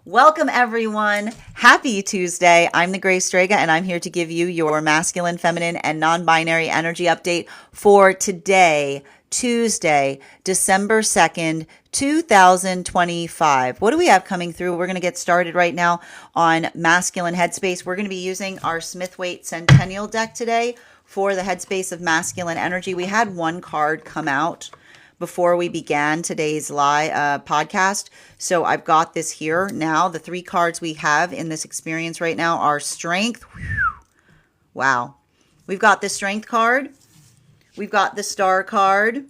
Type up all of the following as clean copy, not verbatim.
Welcome, everyone. Happy Tuesday. I'm the Grace Strega, and I'm here to give you your masculine, feminine, and non-binary energy update for today, Tuesday, December 2nd, 2025. What do we have coming through? We're going to get started right now on Masculine Headspace. We're going to be using our Smith-Waite Centennial deck today for the Headspace of Masculine Energy. We had one card come out before we began today's live podcast. So I've got this here now. The three cards we have in this experience right now are Strength. Wow. We've got the Strength card. We've got the Star card.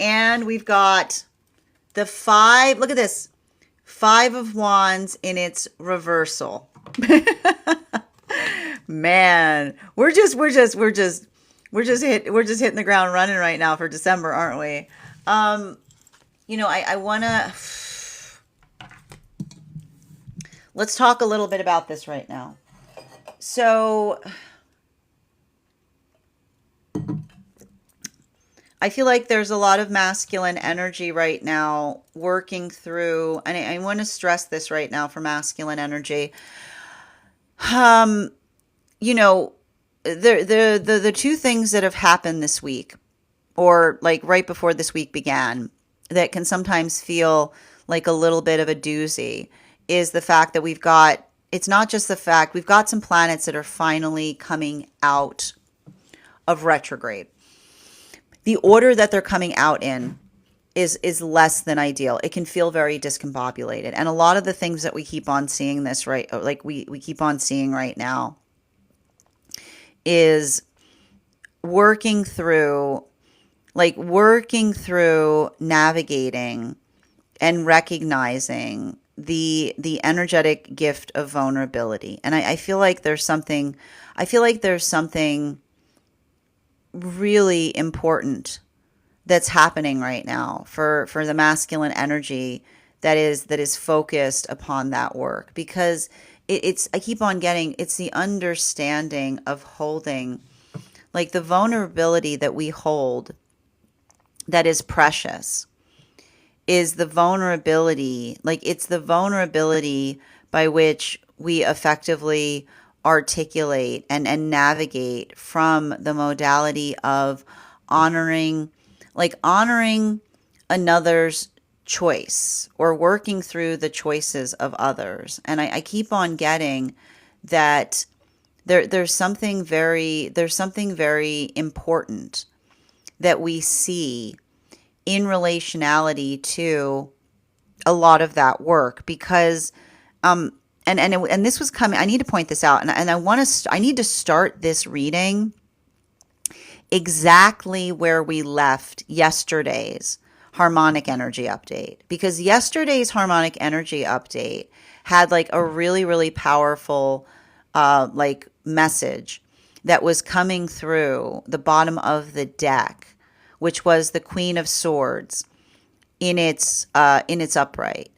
And we've got the Five. Look at this. Five of Wands in its reversal. Man, we're just hitting the ground running right now for December, aren't we? I want to, let's talk a little bit about this right now. So I feel like there's a lot of masculine energy right now working through, and I want to stress this right now for masculine energy. The two things that have happened this week, or like right before this week began, that can sometimes feel like a little bit of a doozy, is the fact that it's not just the fact, we've got some planets that are finally coming out of retrograde. The order that they're coming out in is less than ideal. It can feel very discombobulated. And a lot of the things that we keep on seeing this, right, like we keep on seeing right now, is working through navigating and recognizing the energetic gift of vulnerability. And I feel like there's something really important that's happening right now for the masculine energy that is focused upon that work, because I keep on getting, it's the understanding of holding, like the vulnerability that we hold that is precious is the vulnerability, it's the vulnerability by which we effectively articulate and navigate from the modality of honoring another's choice, or working through the choices of others. And I keep on getting that there's something very important that we see in relationality to a lot of that work, because and this was coming, I need to point this out, and I need to start this reading exactly where we left yesterday's harmonic energy update, because yesterday's harmonic energy update had like a really, really powerful message that was coming through the bottom of the deck, which was the Queen of Swords in its upright.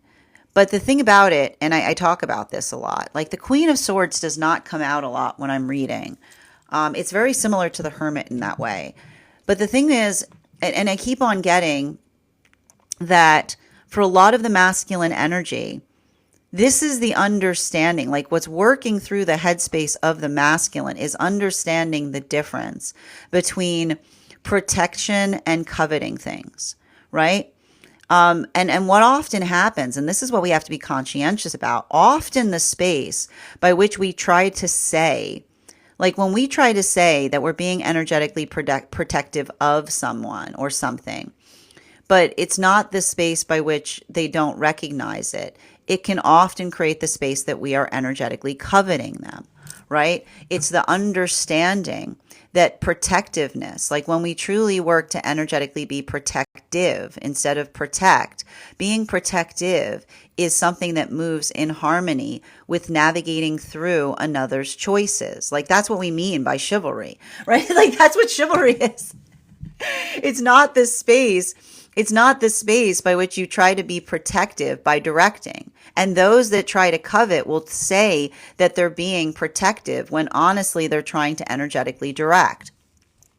But the thing about it, and I talk about this a lot, like the Queen of Swords does not come out a lot when I'm reading. It's very similar to the Hermit in that way. But the thing is, and I keep on getting that for a lot of the masculine energy, this is the understanding, like what's working through the headspace of the masculine is understanding the difference between protection and coveting things, right? And what often happens, and this is what we have to be conscientious about, often the space by which we try to say, like when we try to say that we're being energetically protective of someone or something, but it's not the space by which they don't recognize it, it can often create the space that we are energetically coveting them, right? It's the understanding that protectiveness, like when we truly work to energetically be protective instead of protect, being protective is something that moves in harmony with navigating through another's choices. Like that's what we mean by chivalry, right? Like that's what chivalry is. It's not this space. It's not the space by which you try to be protective by directing. And those that try to covet will say that they're being protective when honestly they're trying to energetically direct.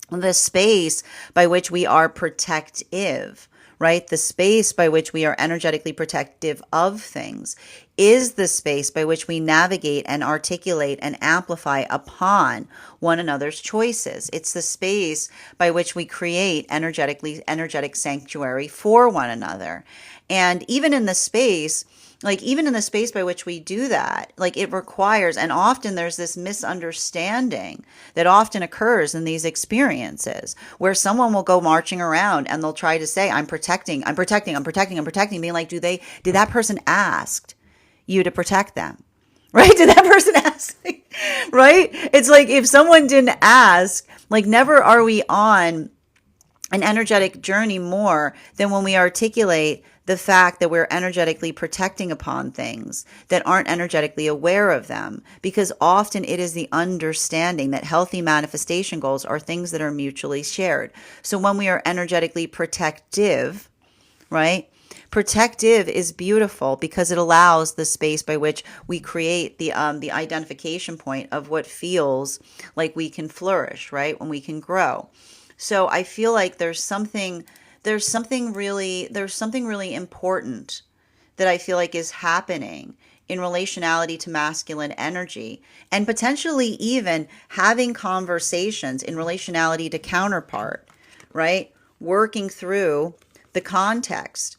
The space by which we are protective, right? The space by which we are energetically protective of things is the space by which we navigate and articulate and amplify upon one another's choices. It's the space by which we create energetic sanctuary for one another. And even in the space by which we do that, like it requires, and often there's this misunderstanding that often occurs in these experiences where someone will go marching around and they'll try to say, I'm protecting, being like, did that person ask you to protect them? Right? Did that person ask? Right? It's like if someone didn't ask, like never are we on an energetic journey more than when we articulate the fact that we're energetically protecting upon things that aren't energetically aware of them. Because often it is the understanding that healthy manifestation goals are things that are mutually shared. So when we are energetically protective, right? Protective is beautiful because it allows the space by which we create the identification point of what feels like we can flourish, right? When we can grow. So I feel like there's something really important that I feel like is happening in relationality to masculine energy, and potentially even having conversations in relationality to counterpart, right? Working through the context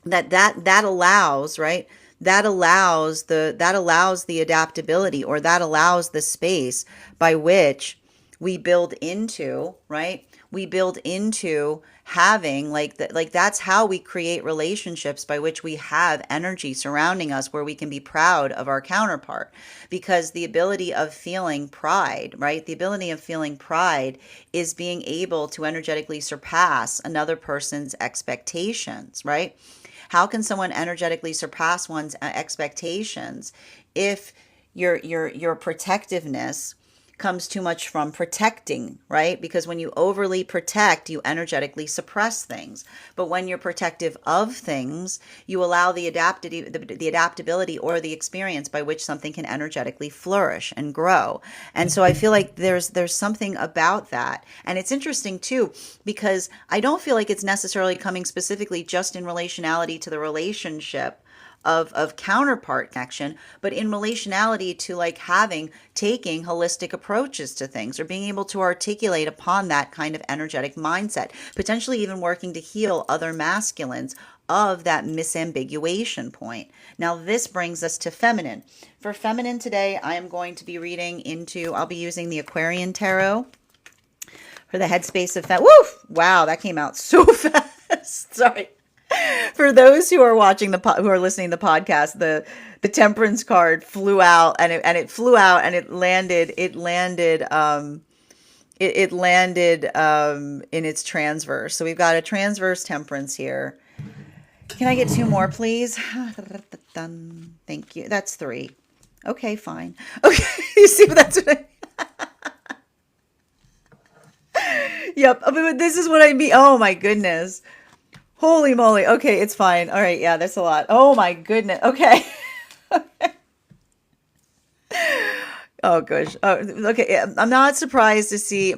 that allows, right? That allows the adaptability, or that allows the space by which we build into, right? We build into having that's how we create relationships by which we have energy surrounding us where we can be proud of our counterpart. Because the ability of feeling pride, right? The ability of feeling pride is being able to energetically surpass another person's expectations, right? How can someone energetically surpass one's expectations if your protectiveness comes too much from protecting, right? Because when you overly protect, you energetically suppress things. But when you're protective of things, you allow the adaptability or the experience by which something can energetically flourish and grow. And so I feel like there's something about that. And it's interesting too, because I don't feel like it's necessarily coming specifically just in relationality to the relationship of counterpart connection, but in relationality to like taking holistic approaches to things, or being able to articulate upon that kind of energetic mindset, potentially even working to heal other masculines of that misambiguation point. Now, this brings us to feminine. For feminine today, I am going to be I'll be using the Aquarian Tarot for the headspace of Woof! Wow, that came out so fast. Sorry. For those who are who are listening to the podcast, the Temperance card flew out, and it flew out, and it landed in its transverse. So we've got a transverse Temperance here. Can I get two more, please? Thank you. That's three. Okay, fine. Okay, you see, that's what Yep. But this is what I mean. Oh my goodness. Holy moly. Okay, it's fine. All right, yeah, that's a lot. Oh my goodness. Okay. Oh gosh. Okay. I'm not surprised to see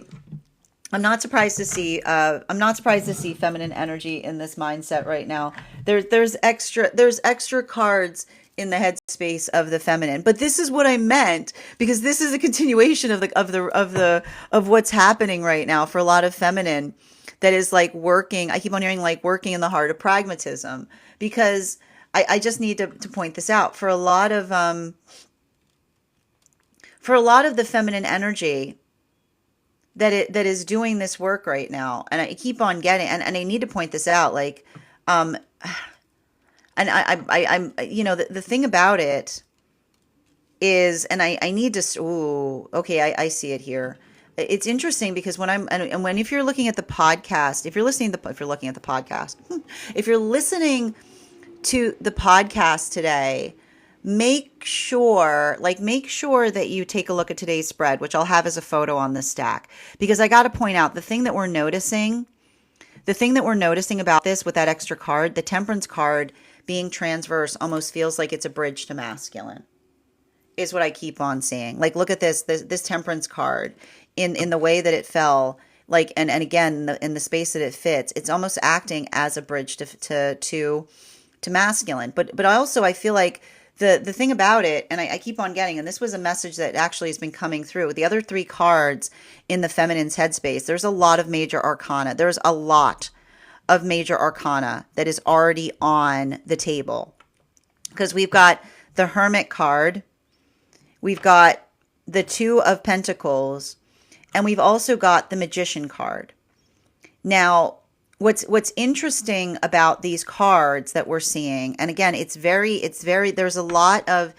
feminine energy in this mindset right now. There's extra cards in the headspace of the feminine. But this is what I meant, because this is a continuation of what's happening right now for a lot of feminine. That is like working. I keep on hearing like working in the heart of pragmatism, because I just need to point this out for a lot of the feminine energy that is doing this work right now. And I keep on getting, and I need to point this out, like, and I'm the thing about it is, and I need to, okay, I see it here. It's interesting because if you're looking at the podcast, if you're listening to the podcast today, make sure that you take a look at today's spread, which I'll have as a photo on the stack, because I got to point out the thing that we're noticing about this with that extra card, the Temperance card being transverse, almost feels like it's a bridge to masculine, is what I keep on seeing. Like, look at this Temperance card. In the way that it fell, like, and again, in the space that it fits, it's almost acting as a bridge to masculine. But also I feel like the thing about it, and I keep on getting, and this was a message that actually has been coming through the other three cards in the feminine's headspace. There's a lot of major arcana. There's a lot of major arcana that is already on the table, because we've got the Hermit card, we've got the Two of Pentacles, and we've also got the Magician card. Now, what's interesting about these cards that we're seeing, and again, it's very, there's a lot of,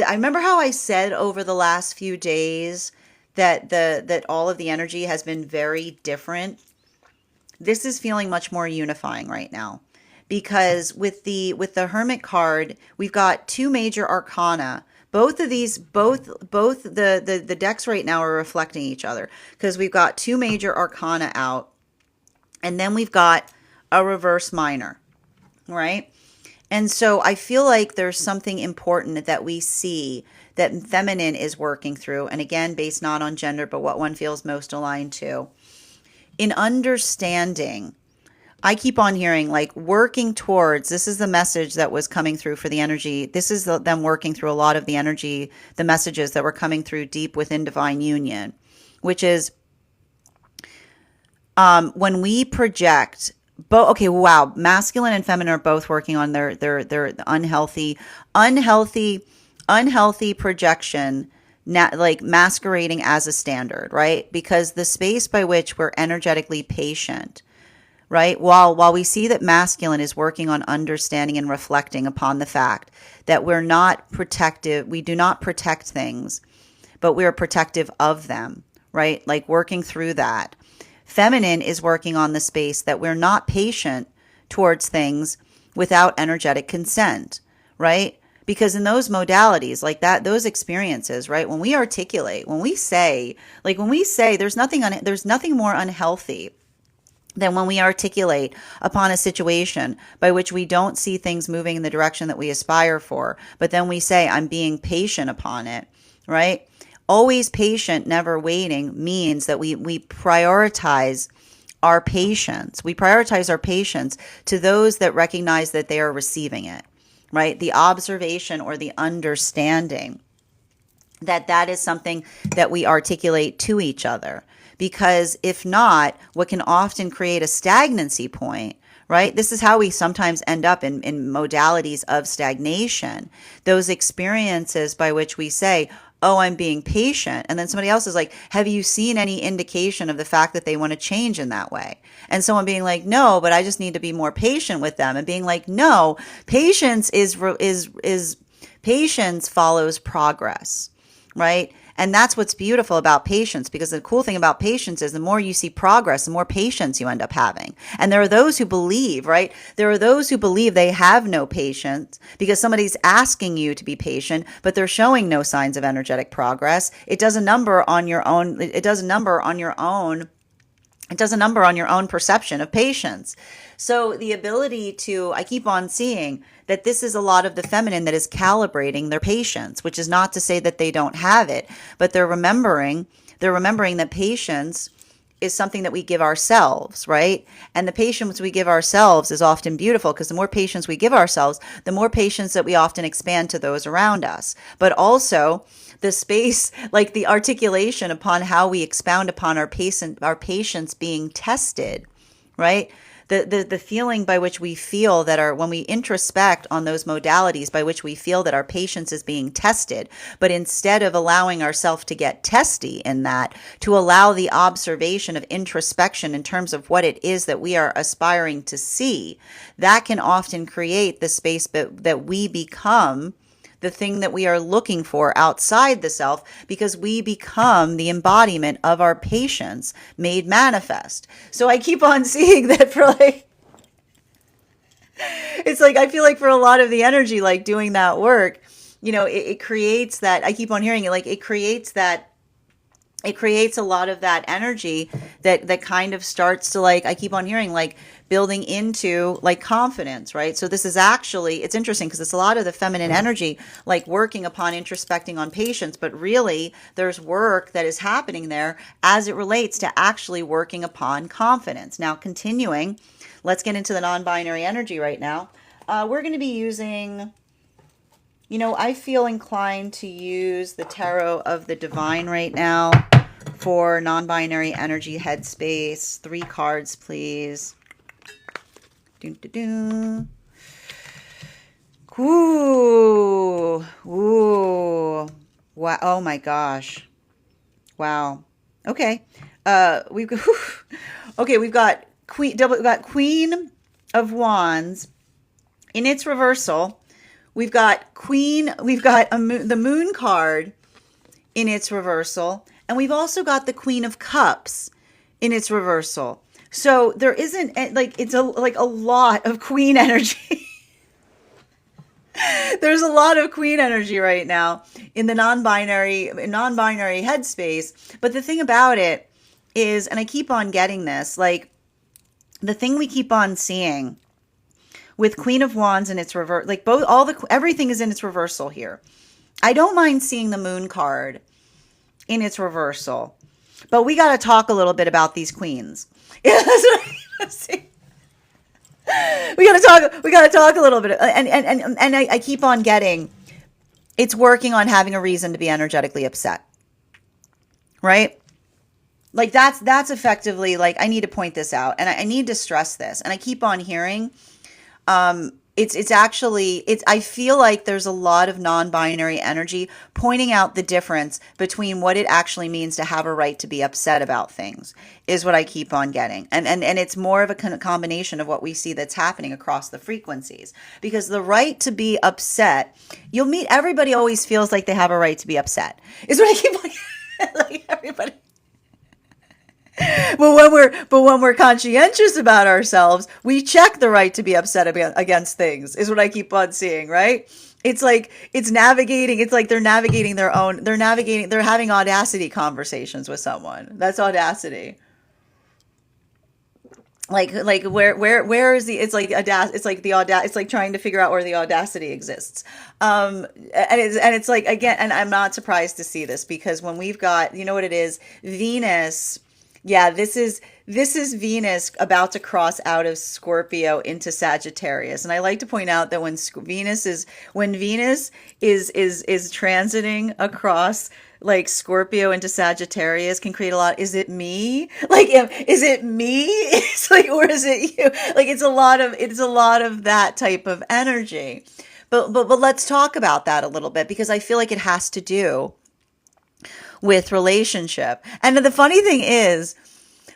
I remember how I said over the last few days that that all of the energy has been very different. This is feeling much more unifying right now, because with the Hermit card, we've got two major arcana. Both of these, both the decks right now are reflecting each other, because we've got two major arcana out, and then we've got a reverse minor, right? And so I feel like there's something important that we see that feminine is working through, and again, based not on gender, but what one feels most aligned to. In understanding, I keep on hearing, like, working towards, this is the message that was coming through for the energy. This is them working through a lot of the energy, the messages that were coming through deep within divine union, which is when we project, okay, wow, masculine and feminine are both working on their unhealthy projection, like masquerading as a standard, right? Because the space by which we're energetically patient, right? While we see that masculine is working on understanding and reflecting upon the fact that we're not protective, we do not protect things, but we are protective of them, right? Like working through that. Feminine is working on the space that we're not patient towards things without energetic consent, right? Because in those modalities like that, those experiences, right? When we articulate, when we say, there's nothing more unhealthy than when we articulate upon a situation by which we don't see things moving in the direction that we aspire for, but then we say, I'm being patient upon it, right? Always patient, never waiting means that we prioritize our patience. We prioritize our patience to those that recognize that they are receiving it, right? The observation or the understanding that is something that we articulate to each other. Because if not, what can often create a stagnancy point, right? This is how we sometimes end up in modalities of stagnation. Those experiences by which we say, oh, I'm being patient. And then somebody else is like, have you seen any indication of the fact that they want to change in that way? And someone being like, no, but I just need to be more patient with them. And being like, no, patience patience follows progress, right? And that's what's beautiful about patience, because the cool thing about patience is the more you see progress, the more patience you end up having. And there are those who believe, right? There are those who believe they have no patience because somebody's asking you to be patient, but they're showing no signs of energetic progress. It does a number on your own. It does a number on your own. It does a number on your own perception of patience. So the ability to, I keep on seeing that this is a lot of the feminine that is calibrating their patience, which is not to say that they don't have it, but they're remembering that patience is something that we give ourselves, right? And the patience we give ourselves is often beautiful, because the more patience we give ourselves, the more patience that we often expand to those around us. But also the space, like the articulation upon how we expound upon our patience being tested, right? The feeling by which we feel that when we introspect on those modalities by which we feel that our patience is being tested, but instead of allowing ourselves to get testy in that, to allow the observation of introspection in terms of what it is that we are aspiring to see, that can often create the space that we become the thing that we are looking for outside the self, because we become the embodiment of our patience made manifest. So I keep on seeing that for it's like, I feel like for a lot of the energy, like doing that work, it creates that, I keep on hearing it, like it creates a lot of that energy that kind of starts to, like, I keep on hearing, like, building into like confidence, right? So this is actually, it's interesting because it's a lot of the feminine energy, like working upon introspecting on patience, but really there's work that is happening there as it relates to actually working upon confidence. Now, continuing, let's get into the non-binary energy right now. We're going to be using, I feel inclined to use the Tarot of the Divine right now for non-binary energy headspace. 3 cards, please. Ooh. Ooh. Wow. Oh my gosh. Wow. Okay. We've got, okay, we've got Queen of Wands in its reversal. We've got the Moon card in its reversal, and we've also got the Queen of Cups in its reversal. So there isn't it's a lot of Queen energy. There's a lot of Queen energy right now in the non-binary headspace. But the thing about it is, and I keep on getting this, like the thing we keep on seeing with Queen of Wands and its reverse, like everything is in its reversal here. I don't mind seeing the Moon card in its reversal, but we got to talk a little bit about these queens. Yeah, that's what I see. We got to talk a little bit, and I keep on getting, it's working on having a reason to be energetically upset, right? Like that's effectively, like, I need to point this out, and I need to stress this, and I keep on hearing, it's actually, I feel like there's a lot of non-binary energy pointing out the difference between what it actually means to have a right to be upset about things, is what I keep on getting. And it's more of a combination of what we see that's happening across the frequencies. Because the right to be upset, you'll meet, everybody always feels like they have a right to be upset, is what I keep on, like everybody. But when we're conscientious about ourselves, we check the right to be upset against things, is what I keep on seeing, right? It's like they're navigating they're having audacity conversations with someone. That's audacity. Like where is the, it's like it's like trying to figure out where the audacity exists. And it's like, again, and I'm not surprised to see this, because when we've got, you know what it is, Venus. Yeah, this is Venus about to cross out of Scorpio into Sagittarius. And I like to point out that when Venus is transiting across like Scorpio into Sagittarius, can create a lot. Is it me? Like, is it me? It's like, or is it you? Like, it's a lot of that type of energy. But let's talk about that a little bit, because I feel like it has to do with relationship. And the funny thing is,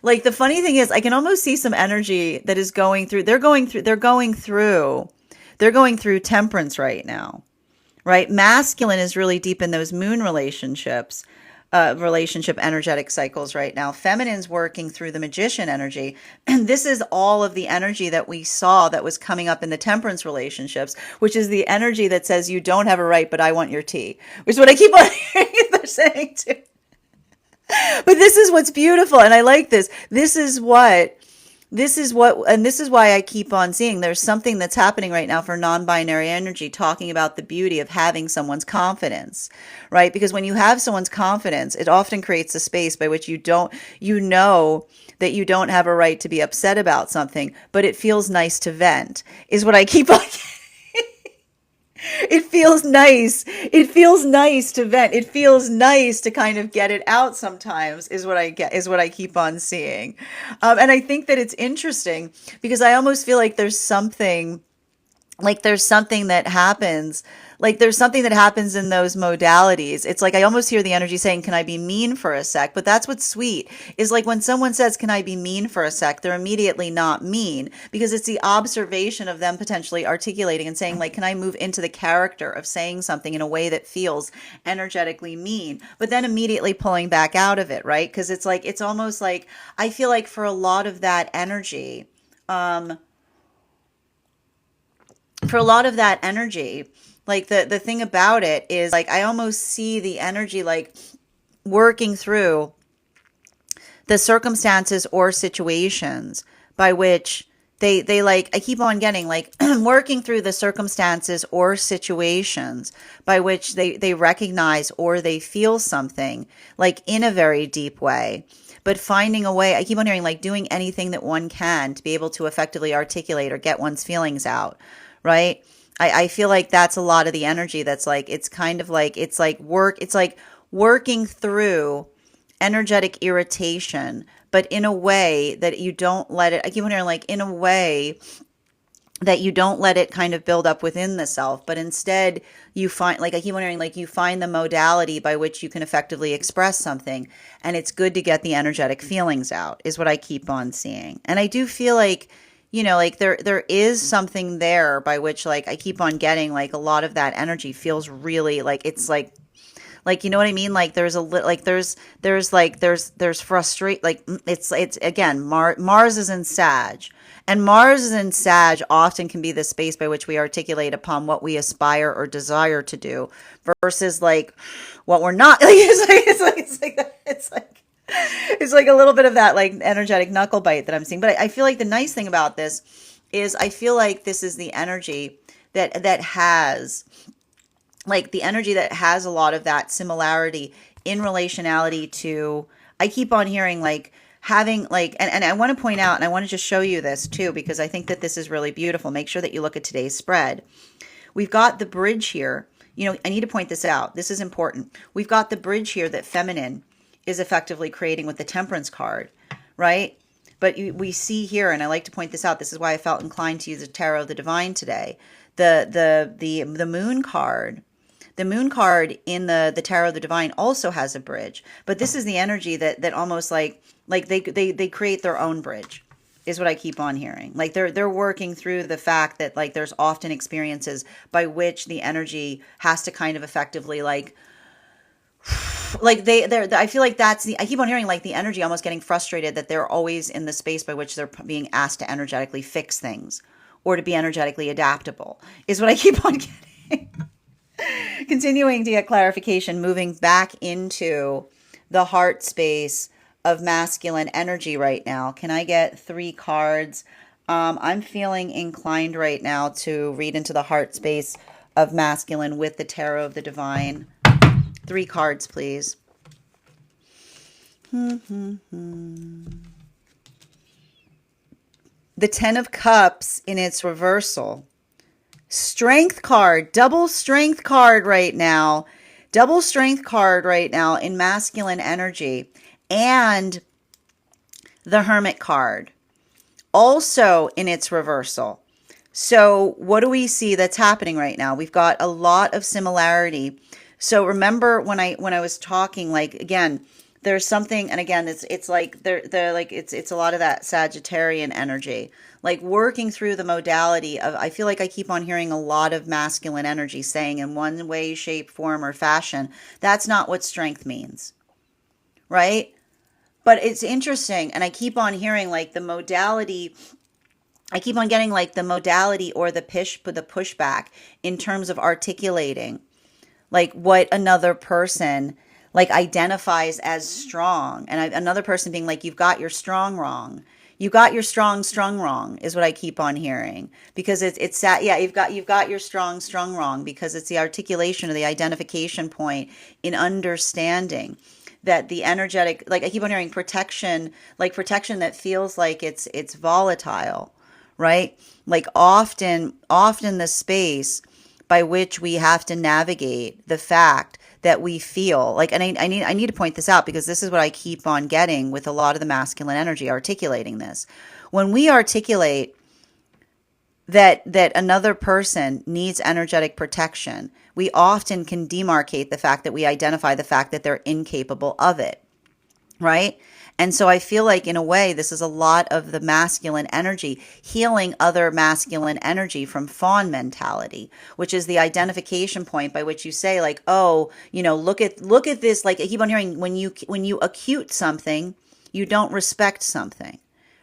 I can almost see some energy that is going through, they're going through temperance right now, right? Masculine is really deep in those moon relationships, relationship energetic cycles right now. Feminine's working through the magician energy. And this is all of the energy that we saw that was coming up in the temperance relationships, which is the energy that says, you don't have a right, but I want your tea, which is what I keep on hearing they're saying too. But this is what's beautiful. And I like this. This is why I keep on seeing there's something that's happening right now for non-binary energy, talking about the beauty of having someone's confidence, right? Because when you have someone's confidence, it often creates a space by which you know that you don't have a right to be upset about something, but it feels nice to vent, is what I keep on. It feels nice. It feels nice to vent. It feels nice to kind of get it out sometimes, is what I keep on seeing. And I think that it's interesting, because I almost feel like there's something that happens. Like there's something that happens in those modalities. It's like I almost hear the energy saying, can I be mean for a sec? But that's what's sweet, is like when someone says, can I be mean for a sec? They're immediately not mean, because it's the observation of them potentially articulating and saying, like, can I move into the character of saying something in a way that feels energetically mean, but then immediately pulling back out of it, right? Because it's like, it's almost like, I feel like for a lot of that energy, like the thing about it is, like, I almost see the energy like working through the circumstances or situations by which they like, I keep on getting like working through the circumstances or situations by which they recognize or they feel something like in a very deep way, but finding a way. I keep on hearing like doing anything that one can to be able to effectively articulate or get one's feelings out, right? I feel like that's a lot of the energy that's like, it's kind of like, it's like working through energetic irritation, but in a way that you don't let it, I keep wondering, like, in a way that you don't let it kind of build up within the self, but instead you find, like, I keep wondering, like, you find the modality by which you can effectively express something. And it's good to get the energetic feelings out, is what I keep on seeing. And I do feel like, like there is something there by which, like, I keep on getting like a lot of that energy feels really like, it's like, you know what I mean? Like there's a like there's frustrate, like it's again, Mars is in Sag, and Mars is in Sag often can be the space by which we articulate upon what we aspire or desire to do versus like what we're not. Like it's like a little bit of that like energetic knuckle bite that I'm seeing. But I feel like the nice thing about this is I feel like this is the energy that has, like, the energy that has a lot of that similarity in relationality to, I keep on hearing like having like, and I want to point out, and I want to just show you this too, because I think that this is really beautiful. Make sure that you look at today's spread. We've got the bridge here. I need to point this out. This is important. We've got the bridge here that feminine is effectively creating with the Temperance card, right? But we see here, and I like to point this out, this is why I felt inclined to use the Tarot of the Divine today. The Moon card. The Moon card in the Tarot of the Divine also has a bridge, but this is the energy that almost like they create their own bridge, is what I keep on hearing. Like they're working through the fact that like there's often experiences by which the energy has to kind of effectively like I feel like that's I keep on hearing like the energy almost getting frustrated that they're always in the space by which they're being asked to energetically fix things or to be energetically adaptable, is what I keep on getting. Continuing to get clarification, moving back into the heart space of masculine energy right now. Can I get 3 cards? I'm feeling inclined right now to read into the heart space of masculine with the Tarot of the Divine. 3 cards, please. The 10 of Cups in its reversal. Strength card, double strength card right now. Double strength card right now in masculine energy. And the Hermit card, also in its reversal. So what do we see that's happening right now? We've got a lot of similarity. So remember when I was talking, like, again, there's something, and again, it's like they're like it's a lot of that Sagittarian energy, like working through the modality of, I feel like I keep on hearing a lot of masculine energy saying in one way, shape, form, or fashion, that's not what strength means, right? But it's interesting, and I keep on hearing like the modality, I keep on getting like the modality or the pushback in terms of articulating like what another person like identifies as strong, and another person being like, you've got your strong wrong. You got your strong wrong, is what I keep on hearing, because it's that, yeah, you've got your strong wrong, because it's the articulation or the identification point in understanding that the energetic, like I keep on hearing protection, like protection that feels like it's volatile, right? Like often the space by which we have to navigate the fact that we feel like, and I need to point this out, because this is what I keep on getting with a lot of the masculine energy articulating this. When we articulate that another person needs energetic protection, we often can demarcate the fact that we identify the fact that they're incapable of it, right? And so I feel like in a way, this is a lot of the masculine energy healing other masculine energy from fawn mentality, which is the identification point by which you say like, oh, look at this. Like I keep on hearing, when you acute something, you don't respect something.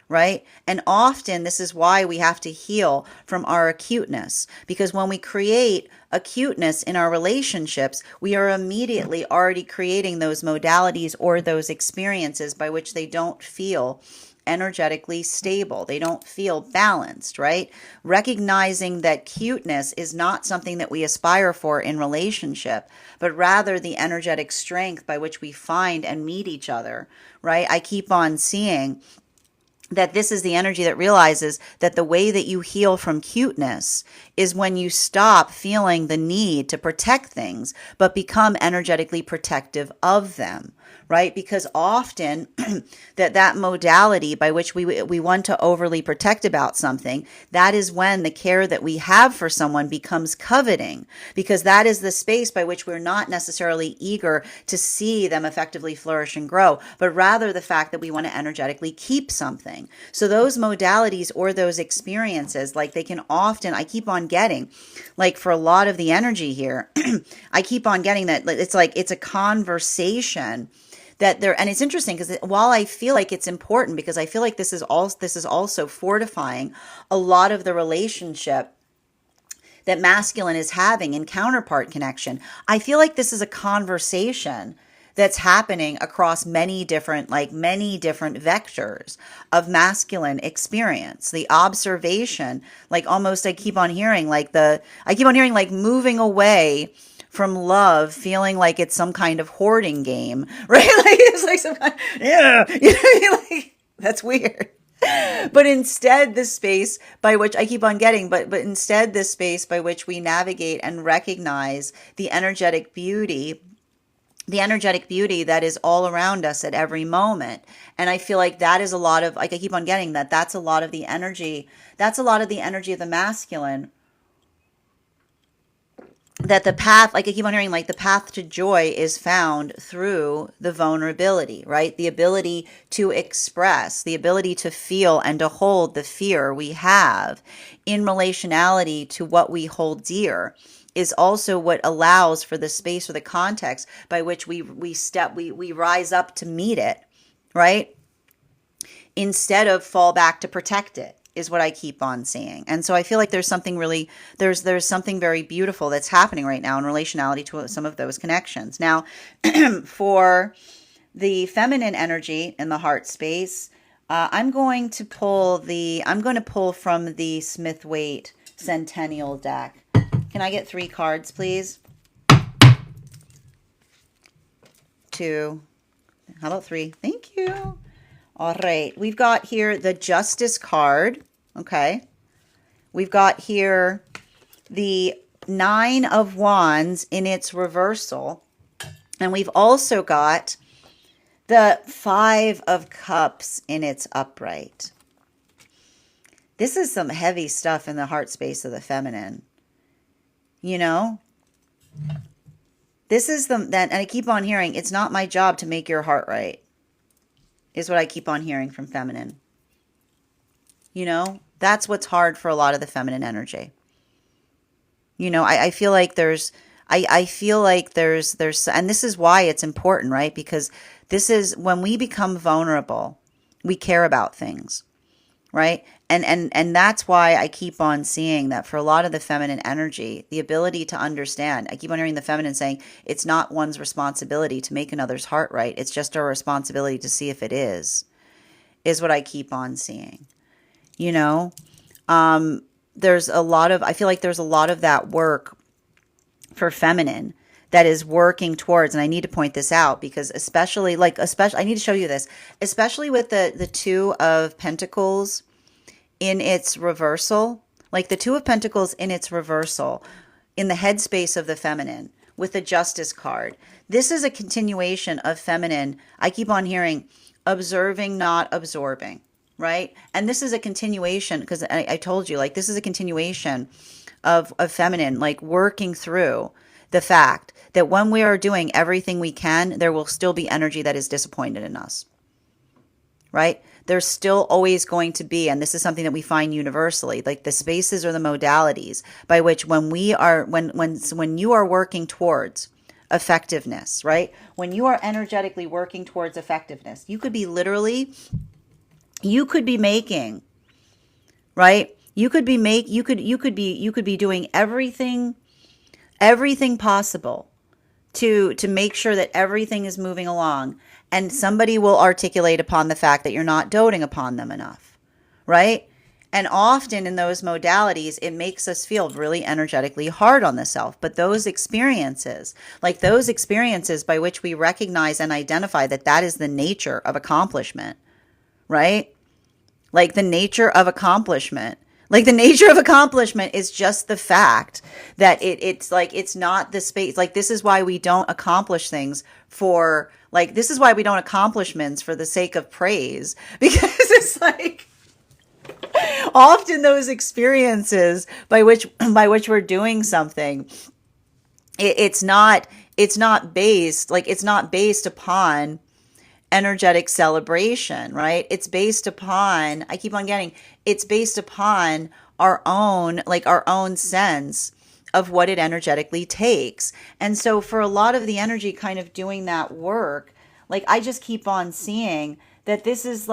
Right? And often this is why we have to heal from our acuteness, because when we create acuteness in our relationships, we are immediately already creating those modalities or those experiences by which they don't feel energetically stable. They don't feel balanced, right? Recognizing that cuteness is not something that we aspire for in relationship, but rather the energetic strength by which we find and meet each other, right? I keep on seeing that this is the energy that realizes that the way that you heal from cuteness is when you stop feeling the need to protect things, but become energetically protective of them, right? Because often that modality by which we want to overly protect about something, that is when the care that we have for someone becomes coveting, because that is the space by which we're not necessarily eager to see them effectively flourish and grow, but rather the fact that we want to energetically keep something. So those modalities or those experiences, like they can often, I keep on getting, like for a lot of the energy here, I keep on getting that it's like it's a conversation that there, and it's interesting because while I feel like it's important, because I feel like this is also fortifying a lot of the relationship that masculine is having in counterpart connection. I feel like this is a conversation that's happening across many different vectors of masculine experience. The observation, like almost I keep on hearing like moving away from love, feeling like it's some kind of hoarding game, right? Like it's like some kind, yeah, you know, like that's weird. But instead, the space by which I keep on getting, but instead, this space by which we navigate and recognize the energetic beauty that is all around us at every moment. And I feel like that is a lot of, like I keep on getting that's a lot of the energy, of the masculine, that the path, like I keep on hearing, like the path to joy is found through the vulnerability, right? The ability to express, the ability to feel and to hold the fear we have in relationality to what we hold dear is also what allows for the space or the context by which we rise up to meet it, right? Instead of fall back to protect it, is what I keep on seeing. And so I feel like there's something really, there's something very beautiful that's happening right now in relationality to some of those connections. Now, for the feminine energy in the heart space, I'm going to pull from the Smith-Waite Centennial deck. Can I get 3 cards, please? 2. How about 3? Thank you. All right. We've got here the Justice card. Okay. We've got here the 9 of Wands in its reversal. And we've also got the 5 of Cups in its upright. This is some heavy stuff in the heart space of the feminine. You know? This is and I keep on hearing, it's not my job to make your heart right, is what I keep on hearing from feminine. You know, that's what's hard for a lot of the feminine energy. You know, I feel like there's, and this is why it's important, right? Because this is when we become vulnerable, we care about things, right? And that's why I keep on seeing that for a lot of the feminine energy, the ability to understand, I keep on hearing the feminine saying, it's not one's responsibility to make another's heart right. It's just our responsibility to see if it is what I keep on seeing. You know, I feel like there's a lot of that work for feminine that is working towards, and I need to point this out because especially I need to show you this, especially with the 2 of Pentacles in its reversal, like the 2 of Pentacles in its reversal in the headspace of the feminine with the Justice card. This is a continuation of feminine. I keep on hearing observing, not absorbing. Right? And this is a continuation, because I told you, like, this is a continuation of feminine, like working through the fact that when we are doing everything we can, there will still be energy that is disappointed in us. Right? There's still always going to be, and this is something that we find universally, like the spaces or the modalities by which when you are working towards effectiveness, right? When you are energetically working towards effectiveness, you could be making, right? You could be doing everything possible to make sure that everything is moving along, and somebody will articulate upon the fact that you're not doting upon them enough, right? And often in those modalities, it makes us feel really energetically hard on the self. But those experiences, like those experiences by which we recognize and identify that that is the nature of accomplishment, right? Like the nature of accomplishment. Like the nature of accomplishment is just the fact that it's like, it's not the space. Like this is why we don't accomplish things for, like, this is why we don't accomplishments for the sake of praise. Because it's like, often those experiences by which we're doing something, it's not based upon energetic celebration, right? It's based upon, I keep on getting, it's based upon our own sense of what it energetically takes. And so for a lot of the energy kind of doing that work, like I just keep on seeing that this is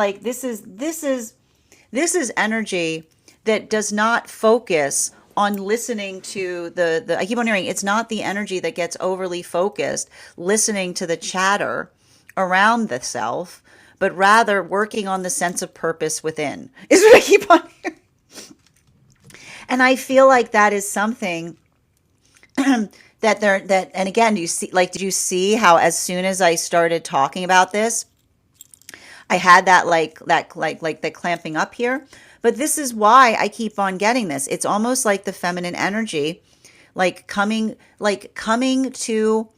energy that does not focus on listening to the I keep on hearing, it's not the energy that gets overly focused listening to the chatter around the self, but rather working on the sense of purpose within, is what I keep on hearing. And I feel like that is something and again, do you see, like, did you see how as soon as I started talking about this, I had that the clamping up here? But this is why I keep on getting this. It's almost like the feminine energy, coming to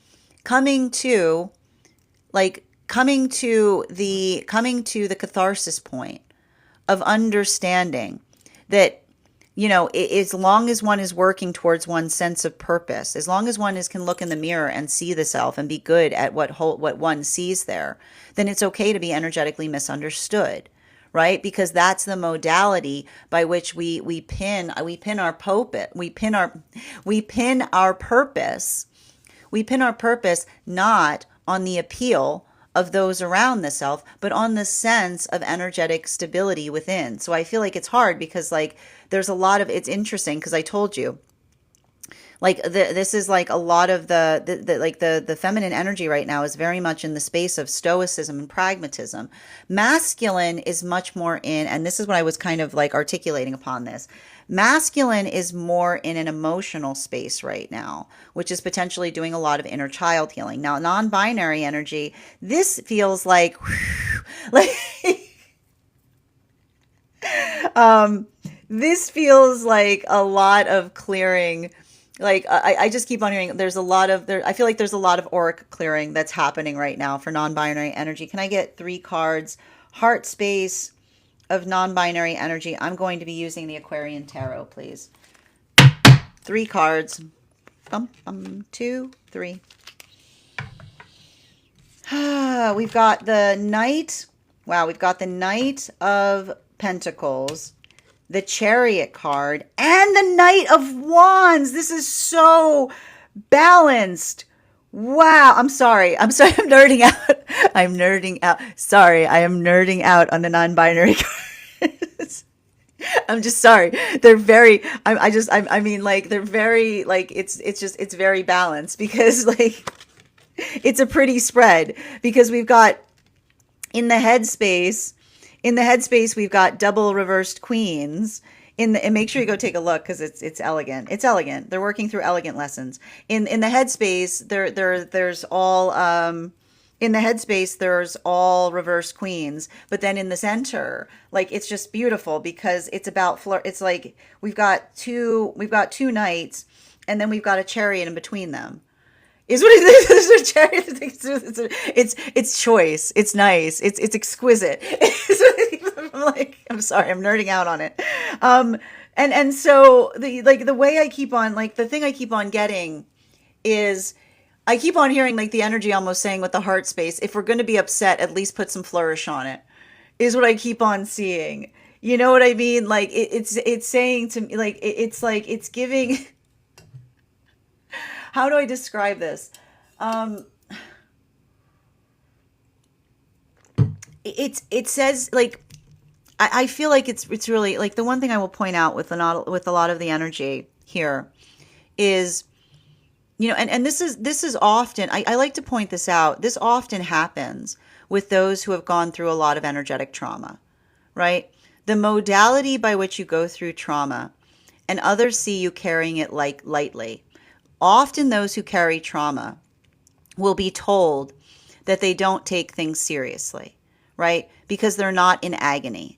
the catharsis point of understanding that, as long as one is working towards one's sense of purpose, as long as one can look in the mirror and see the self and be good at what one sees there, then it's okay to be energetically misunderstood, right? Because that's the modality by which we pin our purpose. We pin our purpose not on the appeal of those around the self, but on the sense of energetic stability within. So I feel like it's hard because there's a lot of, it's interesting because I told you, this is like a lot of the feminine energy right now is very much in the space of stoicism and pragmatism. Masculine is much more in, and this is what I was kind of articulating upon this. Masculine is more in an emotional space right now, which is potentially doing a lot of inner child healing. Now, non-binary energy, this feels like, this feels like a lot of clearing. I just keep on hearing I feel like there's a lot of auric clearing that's happening right now for non-binary energy. Can I get 3 cards? Heart space of non-binary energy. I'm going to be using the Aquarian Tarot, please. 3 cards. 2, 3. We've got the Knight. Wow, we've got the Knight of Pentacles, the Chariot card, and the Knight of Wands. This is so balanced. Wow. I'm sorry. I'm nerding out. I'm nerding out. Sorry. I am nerding out on the non-binary cards. I'm just sorry. They're very, they're very, it's very balanced because it's a pretty spread because we've got in the headspace, we've got double reversed queens. And make sure you go take a look because it's elegant. It's elegant. They're working through elegant lessons. In the headspace, there's all there's all reversed queens. But then in the center, it's just beautiful because it's about it's like we've got two knights, and then we've got a chariot in between them. Is what it is. It's a chariot. It's choice. It's nice. It's exquisite. I'm sorry, I'm nerding out on it. And so the way I keep on, the thing I keep on getting is I keep on hearing the energy almost saying with the heart space, if we're going to be upset, at least put some flourish on it, is what I keep on seeing. You know what I mean? It's saying to me, it's giving, how do I describe this? It says I feel like it's really the one thing I will point out with a lot of the energy here is And this is often, I like to point this out. This often happens with those who have gone through a lot of energetic trauma, right? The modality by which you go through trauma and others see you carrying it like lightly. Often those who carry trauma will be told that they don't take things seriously, right? Because they're not in agony.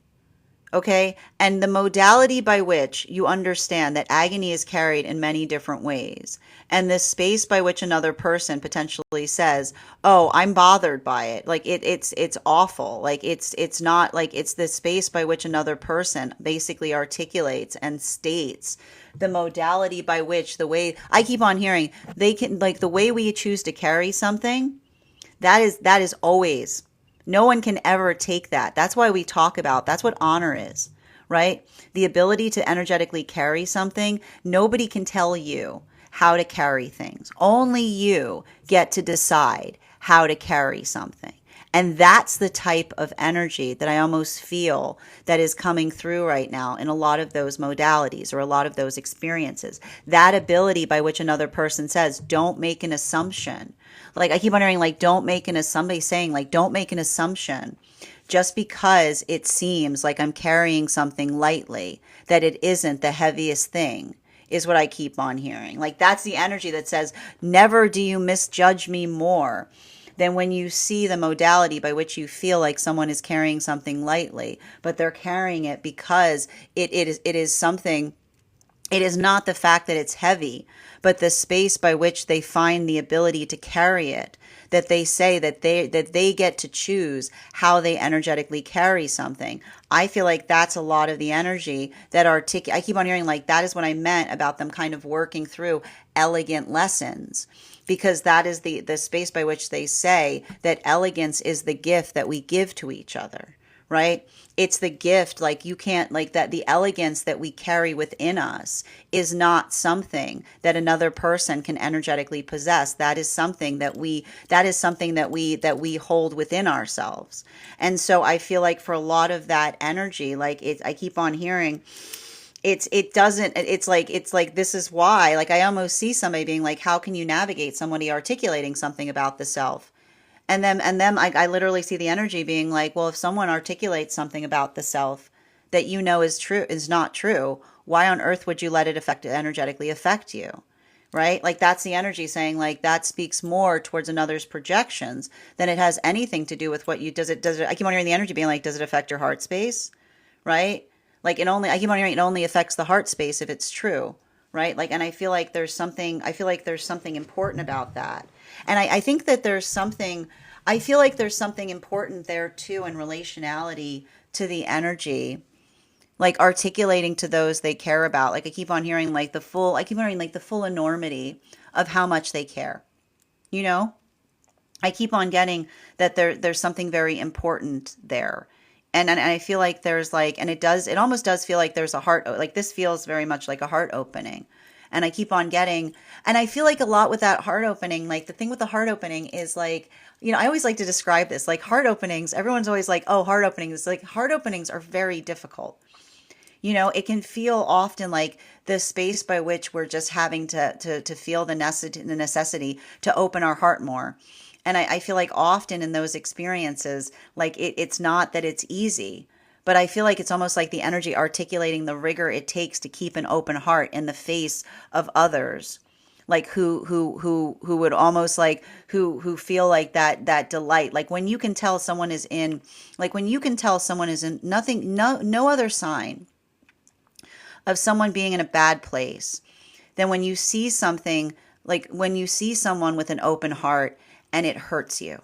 Okay. And the modality by which you understand that agony is carried in many different ways, and this space by which another person potentially says, "Oh, I'm bothered by it. Like it's awful. Like it's not like it's the space by which another person basically articulates and states the modality by which the way I keep on hearing they can like the way we choose to carry something that is always, no one can ever take that. That's why we talk about, that's what honor is, right? The ability to energetically carry something. Nobody can tell you how to carry things. Only you get to decide how to carry something. And that's the type of energy that I almost feel that is coming through right now in a lot of those modalities or a lot of those experiences. That ability by which another person says, don't make an assumption. Like I keep wondering, like, don't make an somebody saying, like, don't make an assumption just because it seems like I'm carrying something lightly, that it isn't the heaviest thing, is what I keep on hearing. Like that's the energy that says, never do you misjudge me more than when you see the modality by which you feel like someone is carrying something lightly, but they're carrying it because it is something. It is not the fact that it's heavy, but the space by which they find the ability to carry it, that they say that they get to choose how they energetically carry something. I feel like that's a lot of the energy that I keep on hearing, like, that is what I meant about them kind of working through elegant lessons, because that is the space by which they say that elegance is the gift that we give to each other, right? It's the gift, like you can't, like that, the elegance that we carry within us is not something that another person can energetically possess. That is something that we hold within ourselves. And so I feel like for a lot of that energy, like I keep on hearing, it's like this is why, like, I almost see somebody being like, how can you navigate somebody articulating something about the self? And then I literally see the energy being like, well, if someone articulates something about the self that you know is not true, why on earth would you let it energetically affect you? Right? Like that's the energy saying, like, that speaks more towards another's projections than it has anything to do with what you does it I keep on hearing the energy being like, does it affect your heart space? Right? Like I keep on hearing it only affects the heart space if it's true. Right? Like, and I feel like there's something important about that. And I think that I feel like there's something important there too in relationality to the energy, like articulating to those they care about. Like I keep hearing like the full enormity of how much they care, you know? I keep on getting that there's something very important there. And I feel like there's like, and it almost does feel like there's a heart, like this feels very much like a heart opening. And I keep on getting, and I feel like a lot with that heart opening, like the thing with the heart opening is like, I always like to describe this like heart openings. Everyone's always like, oh, heart openings. Like heart openings are very difficult. It can feel often like the space by which we're just having to feel the necessity to open our heart more. And I feel like often in those experiences, like it's not that it's easy, but I feel like it's almost like the energy articulating the rigor it takes to keep an open heart in the face of others, like who would almost like who feel like that delight, like when you can tell someone is in, nothing, no other sign of someone being in a bad place than when you see something, like when you see someone with an open heart and it hurts you.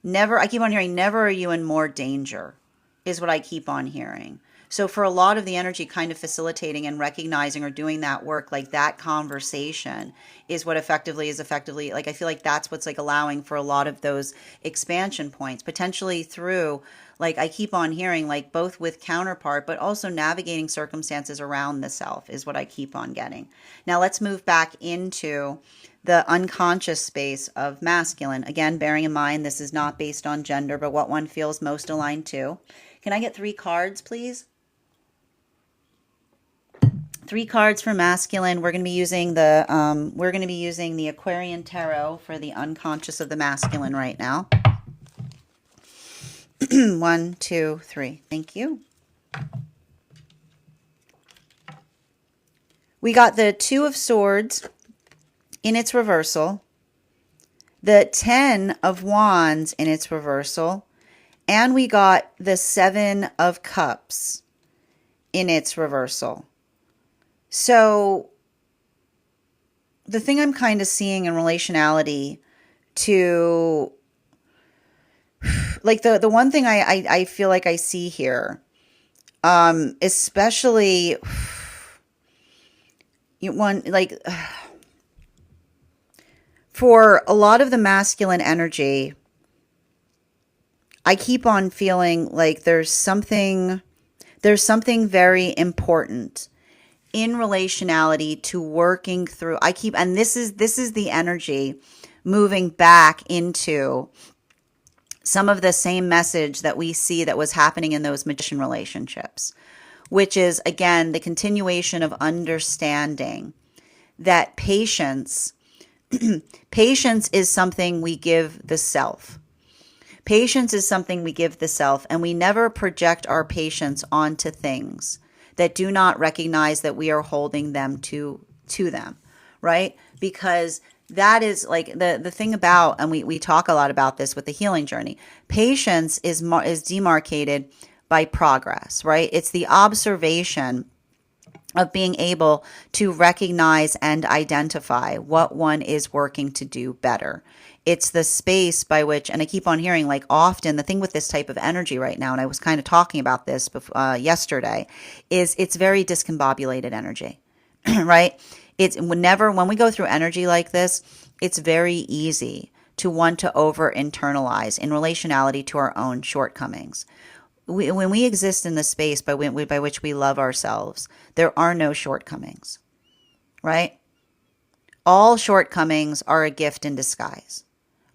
I keep on hearing, never are you in more danger, is what I keep on hearing. So for a lot of the energy kind of facilitating and recognizing or doing that work, like that conversation is what effectively, like I feel like that's what's like allowing for a lot of those expansion points, potentially through, like I keep on hearing, like both with counterpart, but also navigating circumstances around the self is what I keep on getting. Now let's move back into the unconscious space of masculine. Again, bearing in mind, this is not based on gender, but what one feels most aligned to. Can I get 3 cards, please? 3 cards for masculine. We're going to be using the Aquarian Tarot for the unconscious of the masculine right now. 1, 2, 3. Thank you. We got the 2 of Swords in its reversal, the 10 of Wands in its reversal, and we got the 7 of Cups in its reversal. So the thing I'm kind of seeing in relationality to, like, the one thing I feel like I see here, especially for a lot of the masculine energy, I keep on feeling like there's something very important in relationality to working through. And this is the energy moving back into some of the same message that we see that was happening in those magician relationships, which is, again, the continuation of understanding that patience is something we give the self. Patience is something we give the self, and we never project our patience onto things that do not recognize that we are holding them to them, right? Because that is like the thing about, and we talk a lot about this with the healing journey, patience is demarcated by progress, right? It's the observation of being able to recognize and identify what one is working to do better. It's the space by which, and I keep on hearing, like, often the thing with this type of energy right now, and I was kind of talking about this yesterday, is it's very discombobulated energy, right? When we go through energy like this, it's very easy to want to over internalize in relationality to our own shortcomings. When we exist in the space by which we love ourselves, there are no shortcomings, right? All shortcomings are a gift in disguise.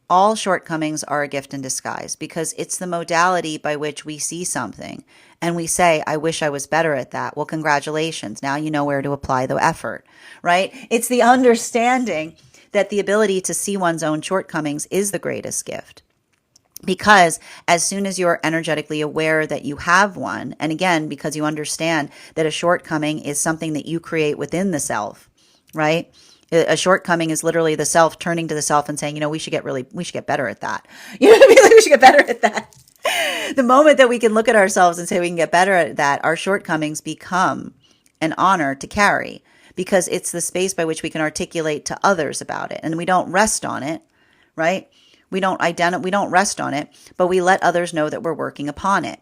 All shortcomings are a gift in disguise because it's the modality by which we see something and we say, I wish I was better at that. Well, congratulations. Now you know where to apply the effort, right? It's the understanding that the ability to see one's own shortcomings is the greatest gift. Because as soon as you're energetically aware that you have one, and again, because you understand that a shortcoming is something that you create within the self, right? A shortcoming is literally the self turning to the self and saying, we should get better at that. You know what I mean? Like, we should get better at that. The moment that we can look at ourselves and say we can get better at that, our shortcomings become an honor to carry because it's the space by which we can articulate to others about it. And we don't rest on it, right? We don't rest on it, but we let others know that we're working upon it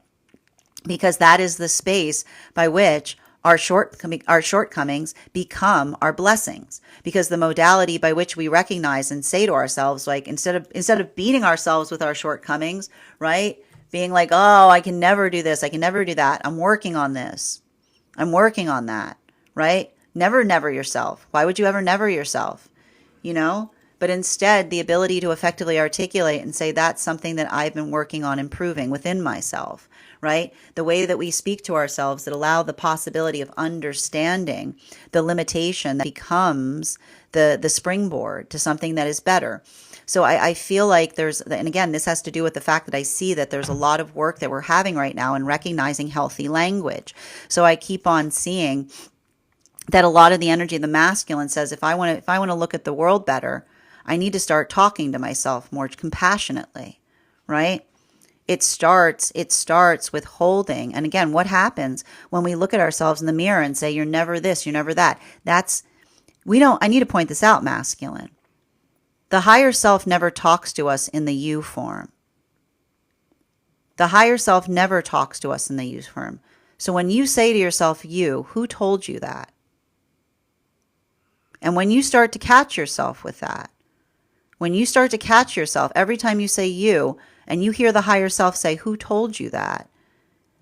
because that is the space by which our shortcomings become our blessings, because the modality by which we recognize and say to ourselves, like, instead of beating ourselves with our shortcomings, right? Being like, oh, I can never do this. I can never do that. I'm working on this. I'm working on that, right? Never yourself. Why would you ever never yourself? But instead, the ability to effectively articulate and say, that's something that I've been working on improving within myself, right? The way that we speak to ourselves that allow the possibility of understanding the limitation that becomes the springboard to something that is better. So I feel like and again, this has to do with the fact that I see that there's a lot of work that we're having right now in recognizing healthy language. So I keep on seeing that a lot of the energy of the masculine says, if I want to look at the world better, I need to start talking to myself more compassionately, right? It starts with holding. And again, what happens when we look at ourselves in the mirror and say, you're never this, you're never that? I need to point this out, masculine. The higher self never talks to us in the you form. The higher self never talks to us in the you form. So when you say to yourself, you, who told you that? And when you start to catch yourself with that, when you start to catch yourself every time you say you, and you hear the higher self say, who told you that?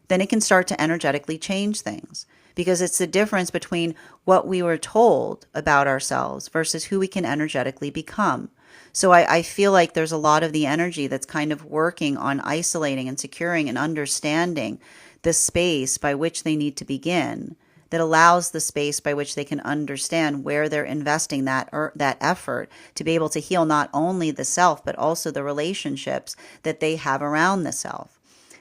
Then it can start to energetically change things, because it's the difference between what we were told about ourselves versus who we can energetically become. So I feel like there's a lot of the energy that's kind of working on isolating and securing and understanding the space by which they need to begin, that allows the space by which they can understand where they're investing that effort to be able to heal not only the self, but also the relationships that they have around the self.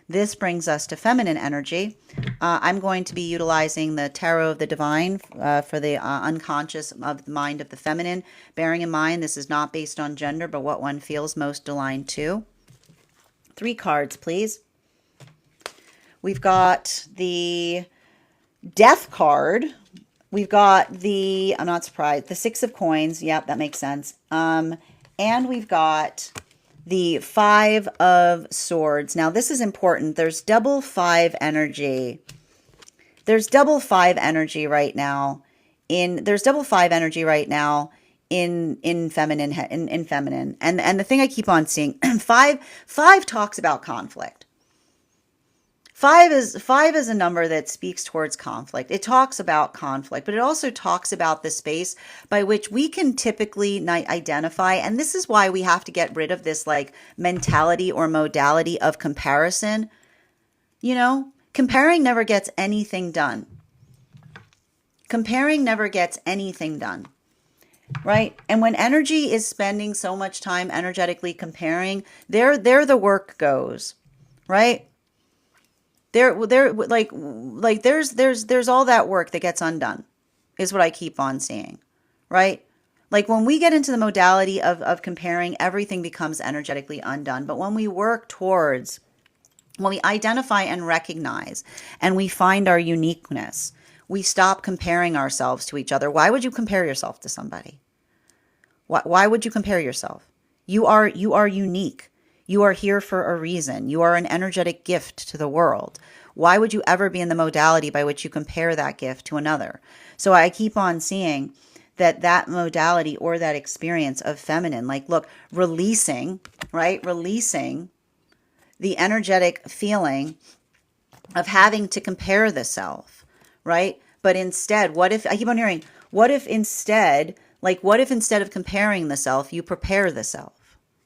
This brings us to feminine energy. I'm going to be utilizing the Tarot of the Divine for the unconscious of the mind of the feminine, bearing in mind this is not based on gender, but what one feels most aligned to. 3 cards, please. We've got the Death card. We've got the, I'm not surprised, the 6 of Coins. Yep, that makes sense. And we've got the 5 of Swords. Now, this is important. There's double 5 energy. There's double 5 energy right now. There's double 5 energy right now in feminine. And the thing I keep on seeing, 5 talks about conflict. 5 is a number that speaks towards conflict. It talks about conflict, but it also talks about the space by which we can typically identify. And this is why we have to get rid of this like mentality or modality of comparison. You know, comparing never gets anything done. Comparing never gets anything done. Right? And when energy is spending so much time energetically comparing, there the work goes. Right? There's all that work that gets undone is what I keep on seeing, right? Like when we get into the modality of comparing, everything becomes energetically undone. But when we work towards, when we identify and recognize and we find our uniqueness, we stop comparing ourselves to each other. Why would you compare yourself to somebody? Why would you compare yourself? You are unique. You are here for a reason. You are an energetic gift to the world. Why would you ever be in the modality by which you compare that gift to another? So I keep on seeing that modality or that experience of feminine, like, look, releasing, right? Releasing the energetic feeling of having to compare the self, right? But instead, what if, I keep on hearing, what if instead of comparing the self, you prepare the self?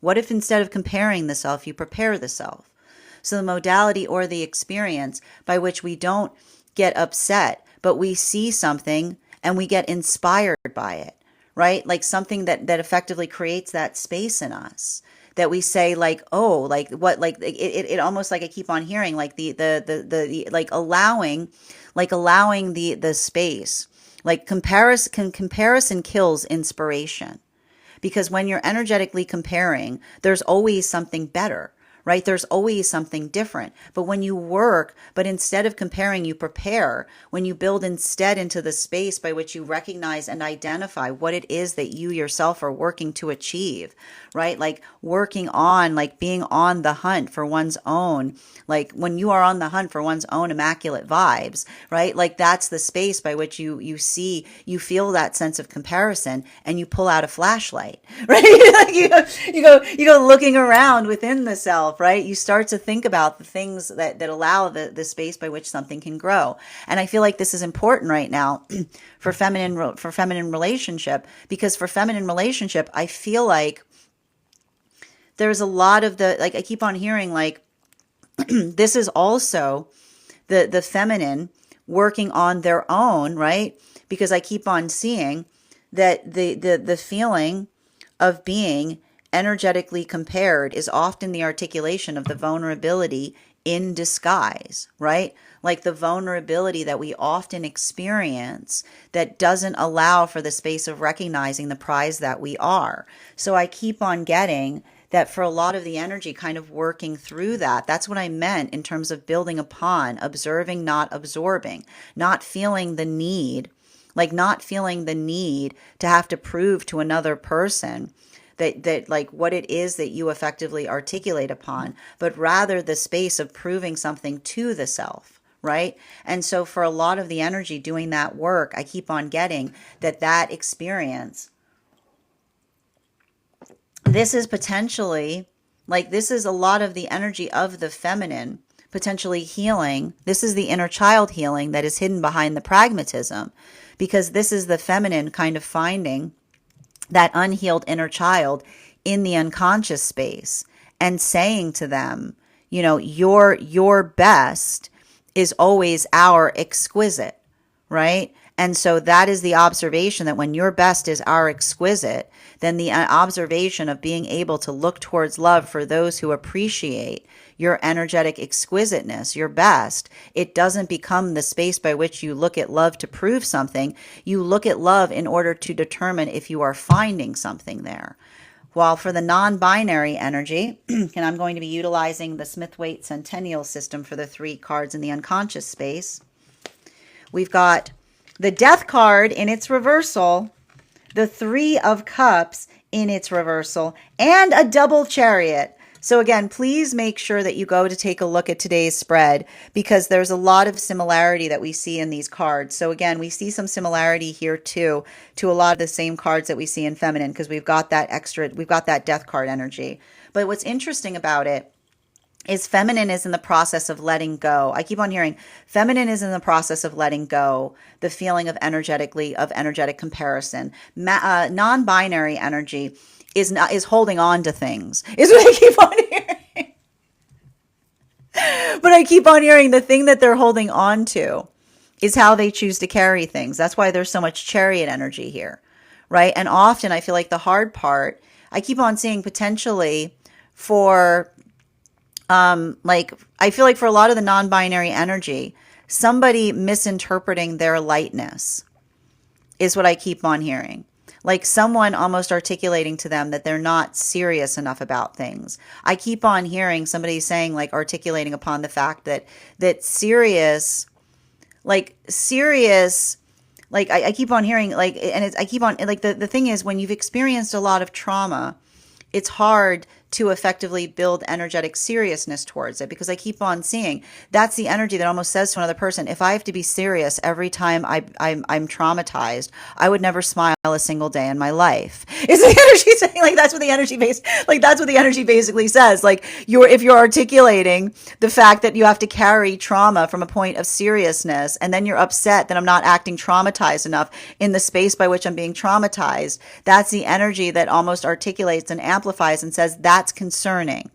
What if instead of comparing the self, you prepare the self? So the modality or the experience by which we don't get upset, but we see something and we get inspired by it, right? Like something that effectively creates that space in us that we say like, oh, like what, like it almost like I keep on hearing like the like allowing the space, like comparison kills inspiration. Because when you're energetically comparing, there's always something better, right? There's always something different. But when you work, but instead of comparing, you prepare, when you build instead into the space by which you recognize and identify what it is that you yourself are working to achieve, right? Like working on, like being on the hunt for one's own, like when you are on the hunt for one's own immaculate vibes, right? Like that's the space by which you feel that sense of comparison and you pull out a flashlight, right? Like you go looking around within the self, right? You start to think about the things that allow the space by which something can grow. And I feel like this is important right now for feminine relationship, because for feminine relationship, I feel like there's a lot of like I keep on hearing like this is also the feminine working on their own, right? Because I keep on seeing that the feeling of being energetically compared is often the articulation of the vulnerability in disguise, right? Like the vulnerability that we often experience that doesn't allow for the space of recognizing the prize that we are. So I keep on getting that for a lot of the energy kind of working through that. That's what I meant in terms of building upon, observing, not absorbing, not feeling the need, to have to prove to another person that like what it is that you effectively articulate upon, but rather the space of proving something to the self, right? And so for a lot of the energy doing that work, I keep on getting that experience. This is potentially, like this is a lot of the energy of the feminine potentially healing. This is the inner child healing that is hidden behind the pragmatism, because this is the feminine kind of finding that unhealed inner child in the unconscious space and saying to them, you know, your best is always our exquisite, right? And so that is the observation that when your best is our exquisite, then the observation of being able to look towards love for those who appreciate your energetic exquisiteness, your best, it doesn't become the space by which you look at love to prove something. You look at love in order to determine if you are finding something there. While for the non-binary energy, and I'm going to be utilizing the Smith-Waite Centennial system for the 3 cards in the unconscious space, we've got the Death card in its reversal, the 3 of Cups in its reversal, and a double Chariot. So again, please make sure that you go to take a look at today's spread, because there's a lot of similarity that we see in these cards. So again, we see some similarity here too, to a lot of the same cards that we see in feminine, because we've got that Death card energy. But what's interesting about it is feminine is in the process of letting go. I keep on hearing feminine is in the process of letting go, the feeling of energetic comparison. Non-binary energy is holding on to things, is what I keep on hearing. But I keep on hearing the thing that they're holding on to is how they choose to carry things. That's why there's so much Chariot energy here, right? And often I feel like the hard part, I keep on seeing potentially for I feel like for a lot of the non-binary energy, somebody misinterpreting their lightness is what I keep on hearing. Like someone almost articulating to them that they're not serious enough about things. I keep on hearing somebody saying, like, articulating upon the fact that serious, like I keep on hearing, like, and I keep on, like, the thing is, when you've experienced a lot of trauma, it's hard to effectively build energetic seriousness towards it, because I keep on seeing that's the energy that almost says to another person, if I have to be serious every time I'm traumatized, I would never smile a single day in my life. Is the energy saying, like, that's what the energy basically says. Like, if you're articulating the fact that you have to carry trauma from a point of seriousness, and then you're upset that I'm not acting traumatized enough in the space by which I'm being traumatized, that's the energy that almost articulates and amplifies and says that's concerning,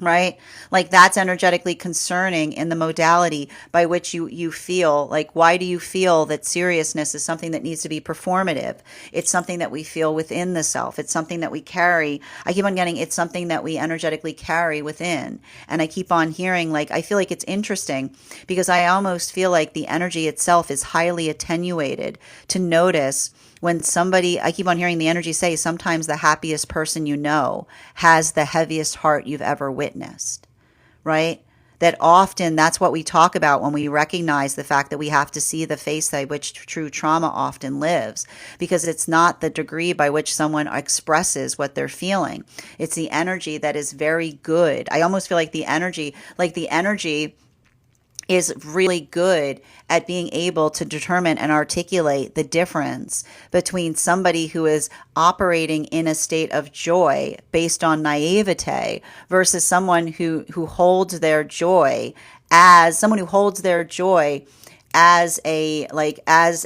right? Like, that's energetically concerning in the modality by which you feel. Like, why do you feel that seriousness is something that needs to be performative? It's something that we feel within the self. It's something that we carry. I keep on getting, it's something that we energetically carry within. And I keep on hearing, like, I feel like it's interesting because I almost feel like the energy itself is highly attenuated to notice when somebody, I keep on hearing the energy say, sometimes the happiest person you know has the heaviest heart you've ever witnessed, right? That often that's what we talk about when we recognize the fact that we have to see the face by which true trauma often lives, because it's not the degree by which someone expresses what they're feeling. It's the energy that is very good. I almost feel like the energy is really good at being able to determine and articulate the difference between somebody who is operating in a state of joy based on naivete versus someone who holds their joy as as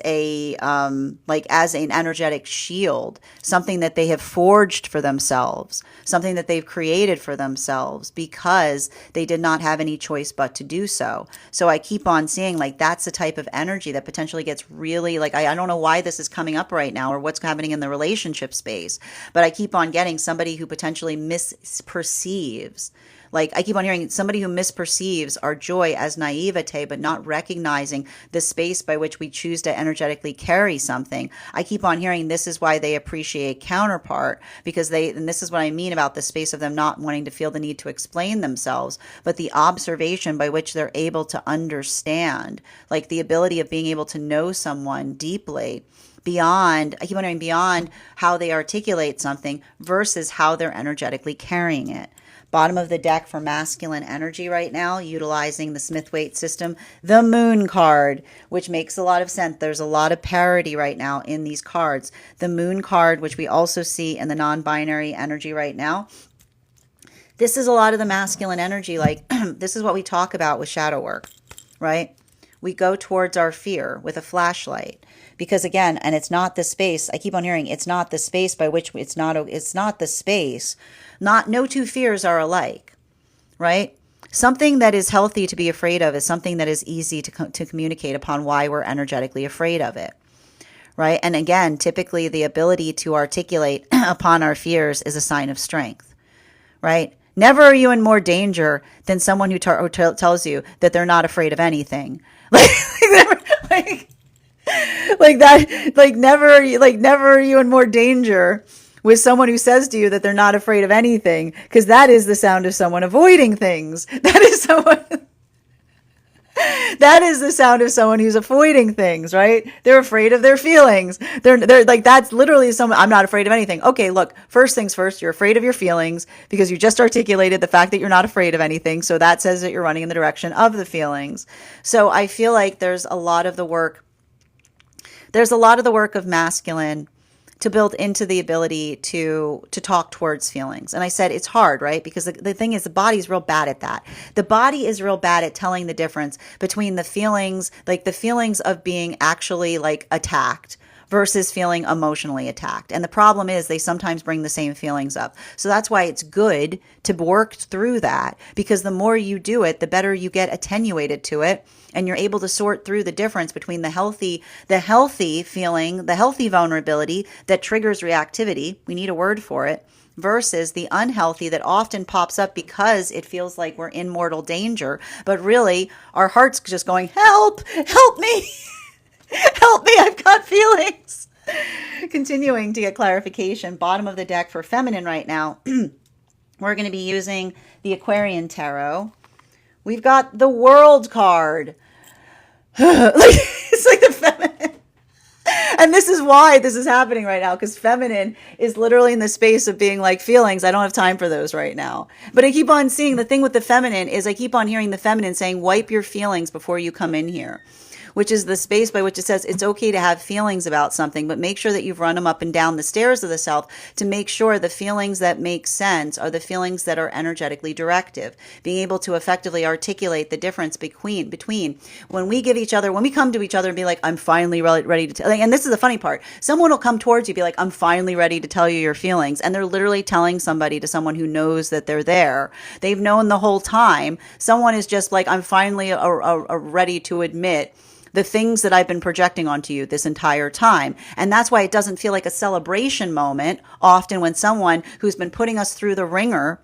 an energetic shield, something that they have forged for themselves, something that they've created for themselves because they did not have any choice but to do so. So I keep on seeing, like, that's the type of energy that potentially gets really, like, I don't know why this is coming up right now or what's happening in the relationship space, but I keep on getting somebody who potentially misperceives. Like, I keep on hearing somebody who misperceives our joy as naivete, but not recognizing the space by which we choose to energetically carry something. I keep on hearing this is why they appreciate counterpart, because and this is what I mean about the space of them not wanting to feel the need to explain themselves, but the observation by which they're able to understand, like the ability of being able to know someone deeply beyond, I keep wondering, beyond how they articulate something versus how they're energetically carrying it. Bottom of the deck for masculine energy right now, utilizing the Smith-Waite system, the Moon card, which makes a lot of sense. There's a lot of parity right now in these cards. The Moon card, which we also see in the non-binary energy right now. This is a lot of the masculine energy. Like, this is what we talk about with shadow work, right? We go towards our fear with a flashlight. Because again, and it's not the space, I keep on hearing, it's not the space by which no two fears are alike, right? Something that is healthy to be afraid of is something that is easy to communicate upon why we're energetically afraid of it, right? And again, typically the ability to articulate upon our fears is a sign of strength, right? Never are you in more danger than someone who tells you that they're not afraid of anything. Like, like that, never are you in more danger with someone who says to you that they're not afraid of anything, because that is the sound of someone avoiding things. That is the sound of someone who's avoiding things, right? They're afraid of their feelings. They're like, that's literally someone, I'm not afraid of anything. Okay, look, first things first, you're afraid of your feelings because you just articulated the fact that you're not afraid of anything. So that says that you're running in the direction of the feelings. So I feel like there's a lot of the work of masculine to build into the ability to talk towards feelings. And I said it's hard, right? Because the thing is, the body's real bad at that. The body is real bad at telling the difference between the feelings, like the feelings of being actually like attacked versus feeling emotionally attacked. And the problem is they sometimes bring the same feelings up. So that's why it's good to work through that, because the more you do it, the better you get attenuated to it. And you're able to sort through the difference between the healthy feeling, the healthy vulnerability that triggers reactivity. We need a word for it. Versus the unhealthy that often pops up because it feels like we're in mortal danger. But really, our heart's just going, help, help me. Help me, I've got feelings. Continuing to get clarification, bottom of the deck for feminine right now. We're going to be using the Aquarian Tarot. We've got the World card. It's like the feminine. And this is why this is happening right now, because feminine is literally in the space of being like, feelings, I don't have time for those right now. But I keep on seeing, the thing with the feminine is I keep on hearing the feminine saying, wipe your feelings before you come in here, which is the space by which it says it's okay to have feelings about something, but make sure that you've run them up and down the stairs of the self to make sure the feelings that make sense are the feelings that are energetically directive. Being able to effectively articulate the difference between when we come to each other and be like, I'm finally ready to tell. And this is the funny part. Someone will come towards you, be like, I'm finally ready to tell you your feelings. And they're literally telling somebody to someone who knows that they're there. They've known the whole time. Someone is just like, I'm finally ready to admit the things that I've been projecting onto you this entire time. And that's why it doesn't feel like a celebration moment often when someone who's been putting us through the ringer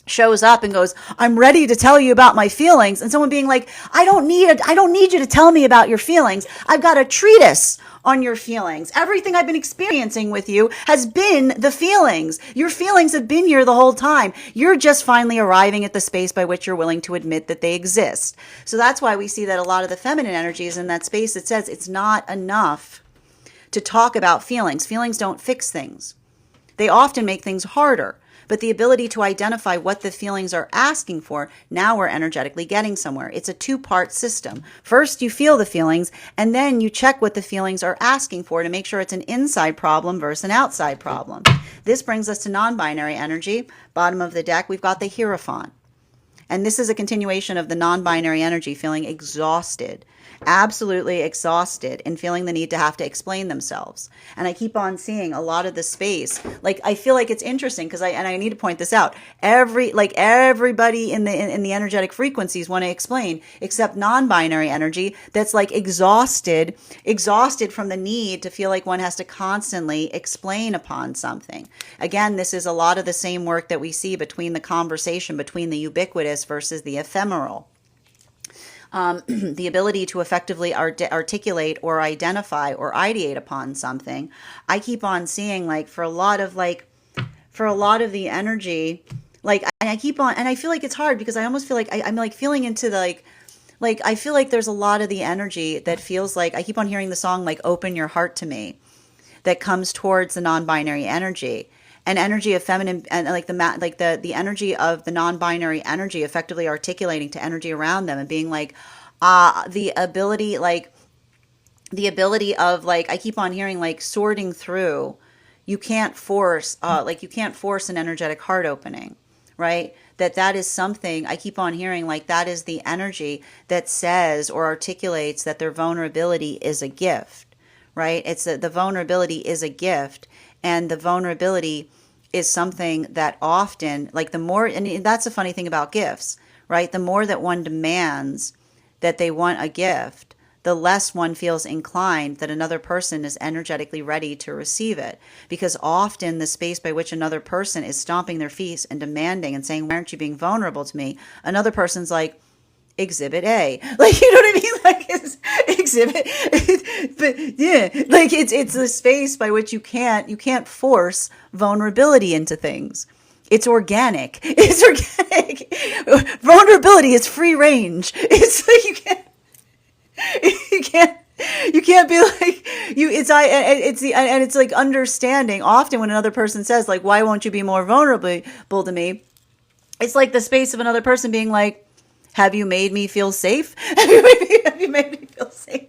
shows up and goes, I'm ready to tell you about my feelings. And someone being like, I don't need you to tell me about your feelings. I've got a treatise on your feelings. Everything I've been experiencing with you has been the feelings. Your feelings have been here the whole time. You're just finally arriving at the space by which you're willing to admit that they exist. So that's why we see that a lot of the feminine energy is in that space that says it's not enough to talk about feelings. Feelings don't fix things. They often make things harder. But the ability to identify what the feelings are asking for, now we're energetically getting somewhere. It's a two-part system. First, you feel the feelings, and then you check what the feelings are asking for to make sure it's an inside problem versus an outside problem. This brings us to non-binary energy. Bottom of the deck, we've got the Hierophant. And this is a continuation of the non-binary energy, feeling exhausted, absolutely exhausted, and feeling the need to have to explain themselves. And I keep on seeing a lot of the space. Like, I feel like it's interesting because I need to point this out. Everybody in the energetic frequencies want to explain, except non-binary energy that's like exhausted from the need to feel like one has to constantly explain upon something. Again, this is a lot of the same work that we see between the conversation between the ubiquitous versus the ephemeral. The ability to effectively articulate or identify or ideate upon something. I keep on seeing, like, for a lot of the energy, like, and I keep on, and I feel like it's hard because I almost feel like I'm like feeling into the, like, I feel like there's a lot of the energy that feels like, I keep on hearing the song, like, Open Your Heart to Me, that comes towards the non-binary energy. And energy of feminine, and like the energy of the non-binary energy effectively articulating to energy around them and being like, the ability of, like, I keep on hearing, like, sorting through. You can't force an energetic heart opening, right? That is something I keep on hearing, like, that is the energy that says or articulates that their vulnerability is a gift, right? It's the vulnerability is a gift. And the vulnerability is something that often, like the more, and that's the funny thing about gifts, right? The more that one demands that they want a gift, the less one feels inclined that another person is energetically ready to receive it. Because often the space by which another person is stomping their feet and demanding and saying, why aren't you being vulnerable to me? Another person's like, exhibit A. Like, you know what I mean? Like, it's exhibit, but yeah, like it's the space by which you can't force vulnerability into things. It's organic. It's organic. Vulnerability is free range. It's like you can't you can't be like it's like understanding. Often when another person says like, why won't you be more vulnerable to me, it's like the space of another person being like, have you made me feel safe? Have you made me feel safe?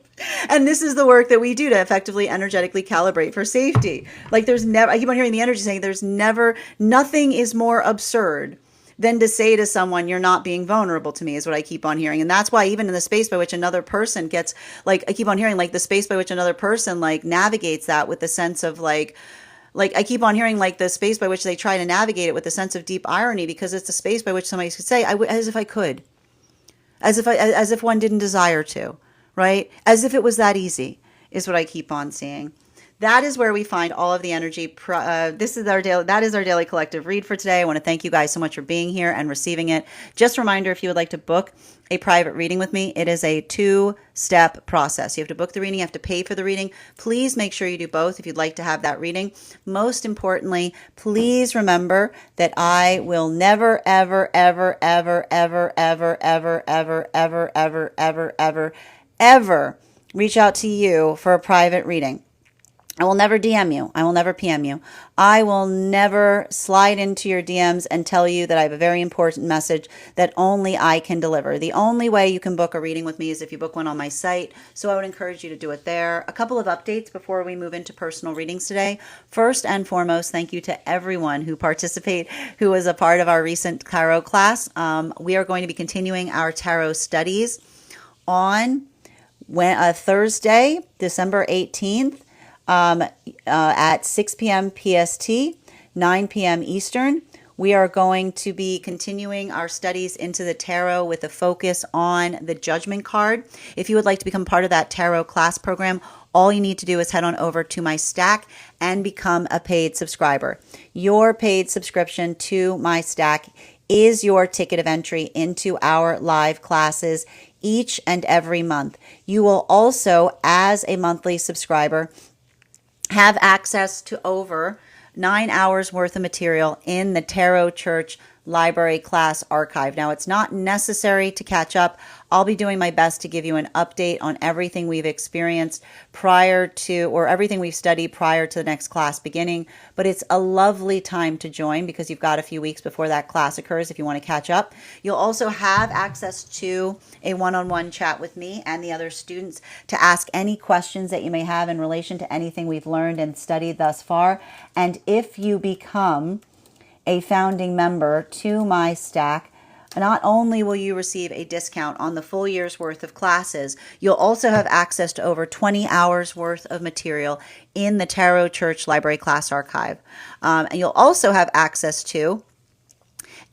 And this is the work that we do to effectively energetically calibrate for safety. Like there's never, I keep on hearing the energy saying there's never, nothing is more absurd than to say to someone, you're not being vulnerable to me, is what I keep on hearing. And that's why even in the space by which another person gets, like, I keep on hearing like the space by which another person like navigates that with the sense of like I keep on hearing like the space by which they try to navigate it with a sense of deep irony, because it's the space by which somebody could say, as if I could, as if one didn't desire to, right? As if it was that easy, is what I keep on seeing. That is where we find all of the energy. This is our daily. That is our daily collective read for today. I want to thank you guys so much for being here and receiving it. Just a reminder, if you would like to book a private reading with me, it is a 2-step process. You have to book the reading, you have to pay for the reading. Please make sure you do both if you'd like to have that reading. Most importantly, please remember that I will never, ever, ever, ever, ever, ever, ever, ever, ever, ever, ever, ever, ever reach out to you for a private reading. I will never DM you. I will never PM you. I will never slide into your DMs and tell you that I have a very important message that only I can deliver. The only way you can book a reading with me is if you book one on my site. So I would encourage you to do it there. A couple of updates before we move into personal readings today. First and foremost, thank you to everyone who who was a part of our recent tarot class. We are going to be continuing our tarot studies on Thursday, December 18th. At 6 p.m. PST, 9 p.m. Eastern. We are going to be continuing our studies into the tarot with a focus on the Judgment card. If you would like to become part of that tarot class program, all you need to do is head on over to my stack and become a paid subscriber. Your paid subscription to my stack is your ticket of entry into our live classes each and every month. You will also, as a monthly subscriber, have access to over 9 hours worth of material in the Tarot Church Library Class Archive. Now, it's not necessary to catch up. I'll be doing my best to give you an update on everything we've experienced prior to, or everything we've studied prior to the next class beginning. But it's a lovely time to join because you've got a few weeks before that class occurs if you want to catch up. You'll also have access to a one-on-one chat with me and the other students to ask any questions that you may have in relation to anything we've learned and studied thus far. And if you become a founding member to my stack, not only will you receive a discount on the full year's worth of classes, you'll also have access to over 20 hours worth of material in the Tarot Church Library Class Archive. And you'll also have access to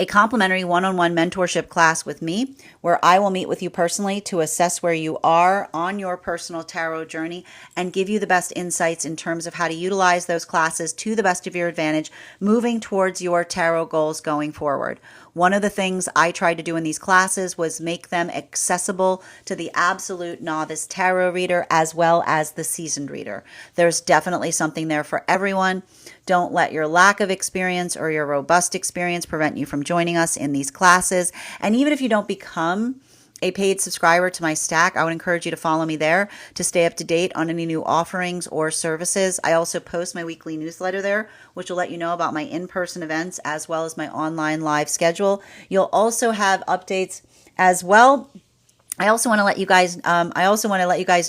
a complimentary one-on-one mentorship class with me, where I will meet with you personally to assess where you are on your personal tarot journey and give you the best insights in terms of how to utilize those classes to the best of your advantage, moving towards your tarot goals going forward. One of the things I tried to do in these classes was make them accessible to the absolute novice tarot reader as well as the seasoned reader. There's definitely something there for everyone. Don't let your lack of experience or your robust experience prevent you from joining us in these classes. And even if you don't become a paid subscriber to my stack, I would encourage you to follow me there to stay up to date on any new offerings or services. I also post my weekly newsletter there, which will let you know about my in-person events as well as my online live schedule. You'll also have updates as well. I also want to let you guys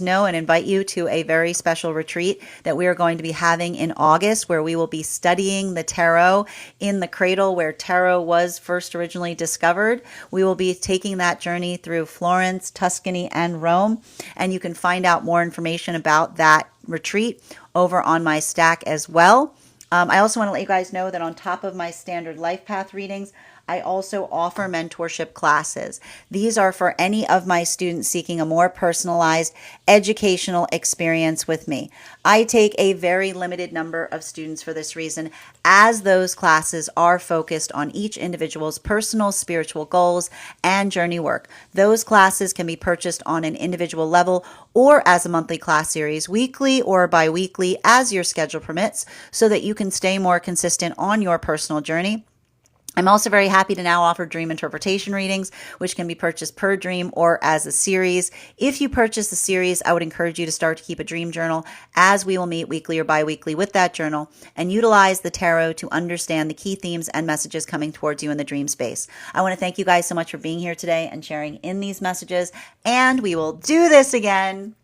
know and invite you to a very special retreat that we are going to be having in August, where we will be studying the tarot in the cradle where tarot was first originally discovered. We will be taking that journey through Florence, Tuscany, and Rome, and you can find out more information about that retreat over on my stack as well. I also want to let you guys know that on top of my standard life path readings, I also offer mentorship classes. These are for any of my students seeking a more personalized educational experience with me. I take a very limited number of students for this reason, as those classes are focused on each individual's personal spiritual goals and journey work. Those classes can be purchased on an individual level or as a monthly class series, weekly or bi-weekly, as your schedule permits, so that you can stay more consistent on your personal journey. I'm also very happy to now offer dream interpretation readings, which can be purchased per dream or as a series. If you purchase the series, I would encourage you to start to keep a dream journal, as we will meet weekly or bi-weekly with that journal and utilize the tarot to understand the key themes and messages coming towards you in the dream space. I want to thank you guys so much for being here today and sharing in these messages, and we will do this again.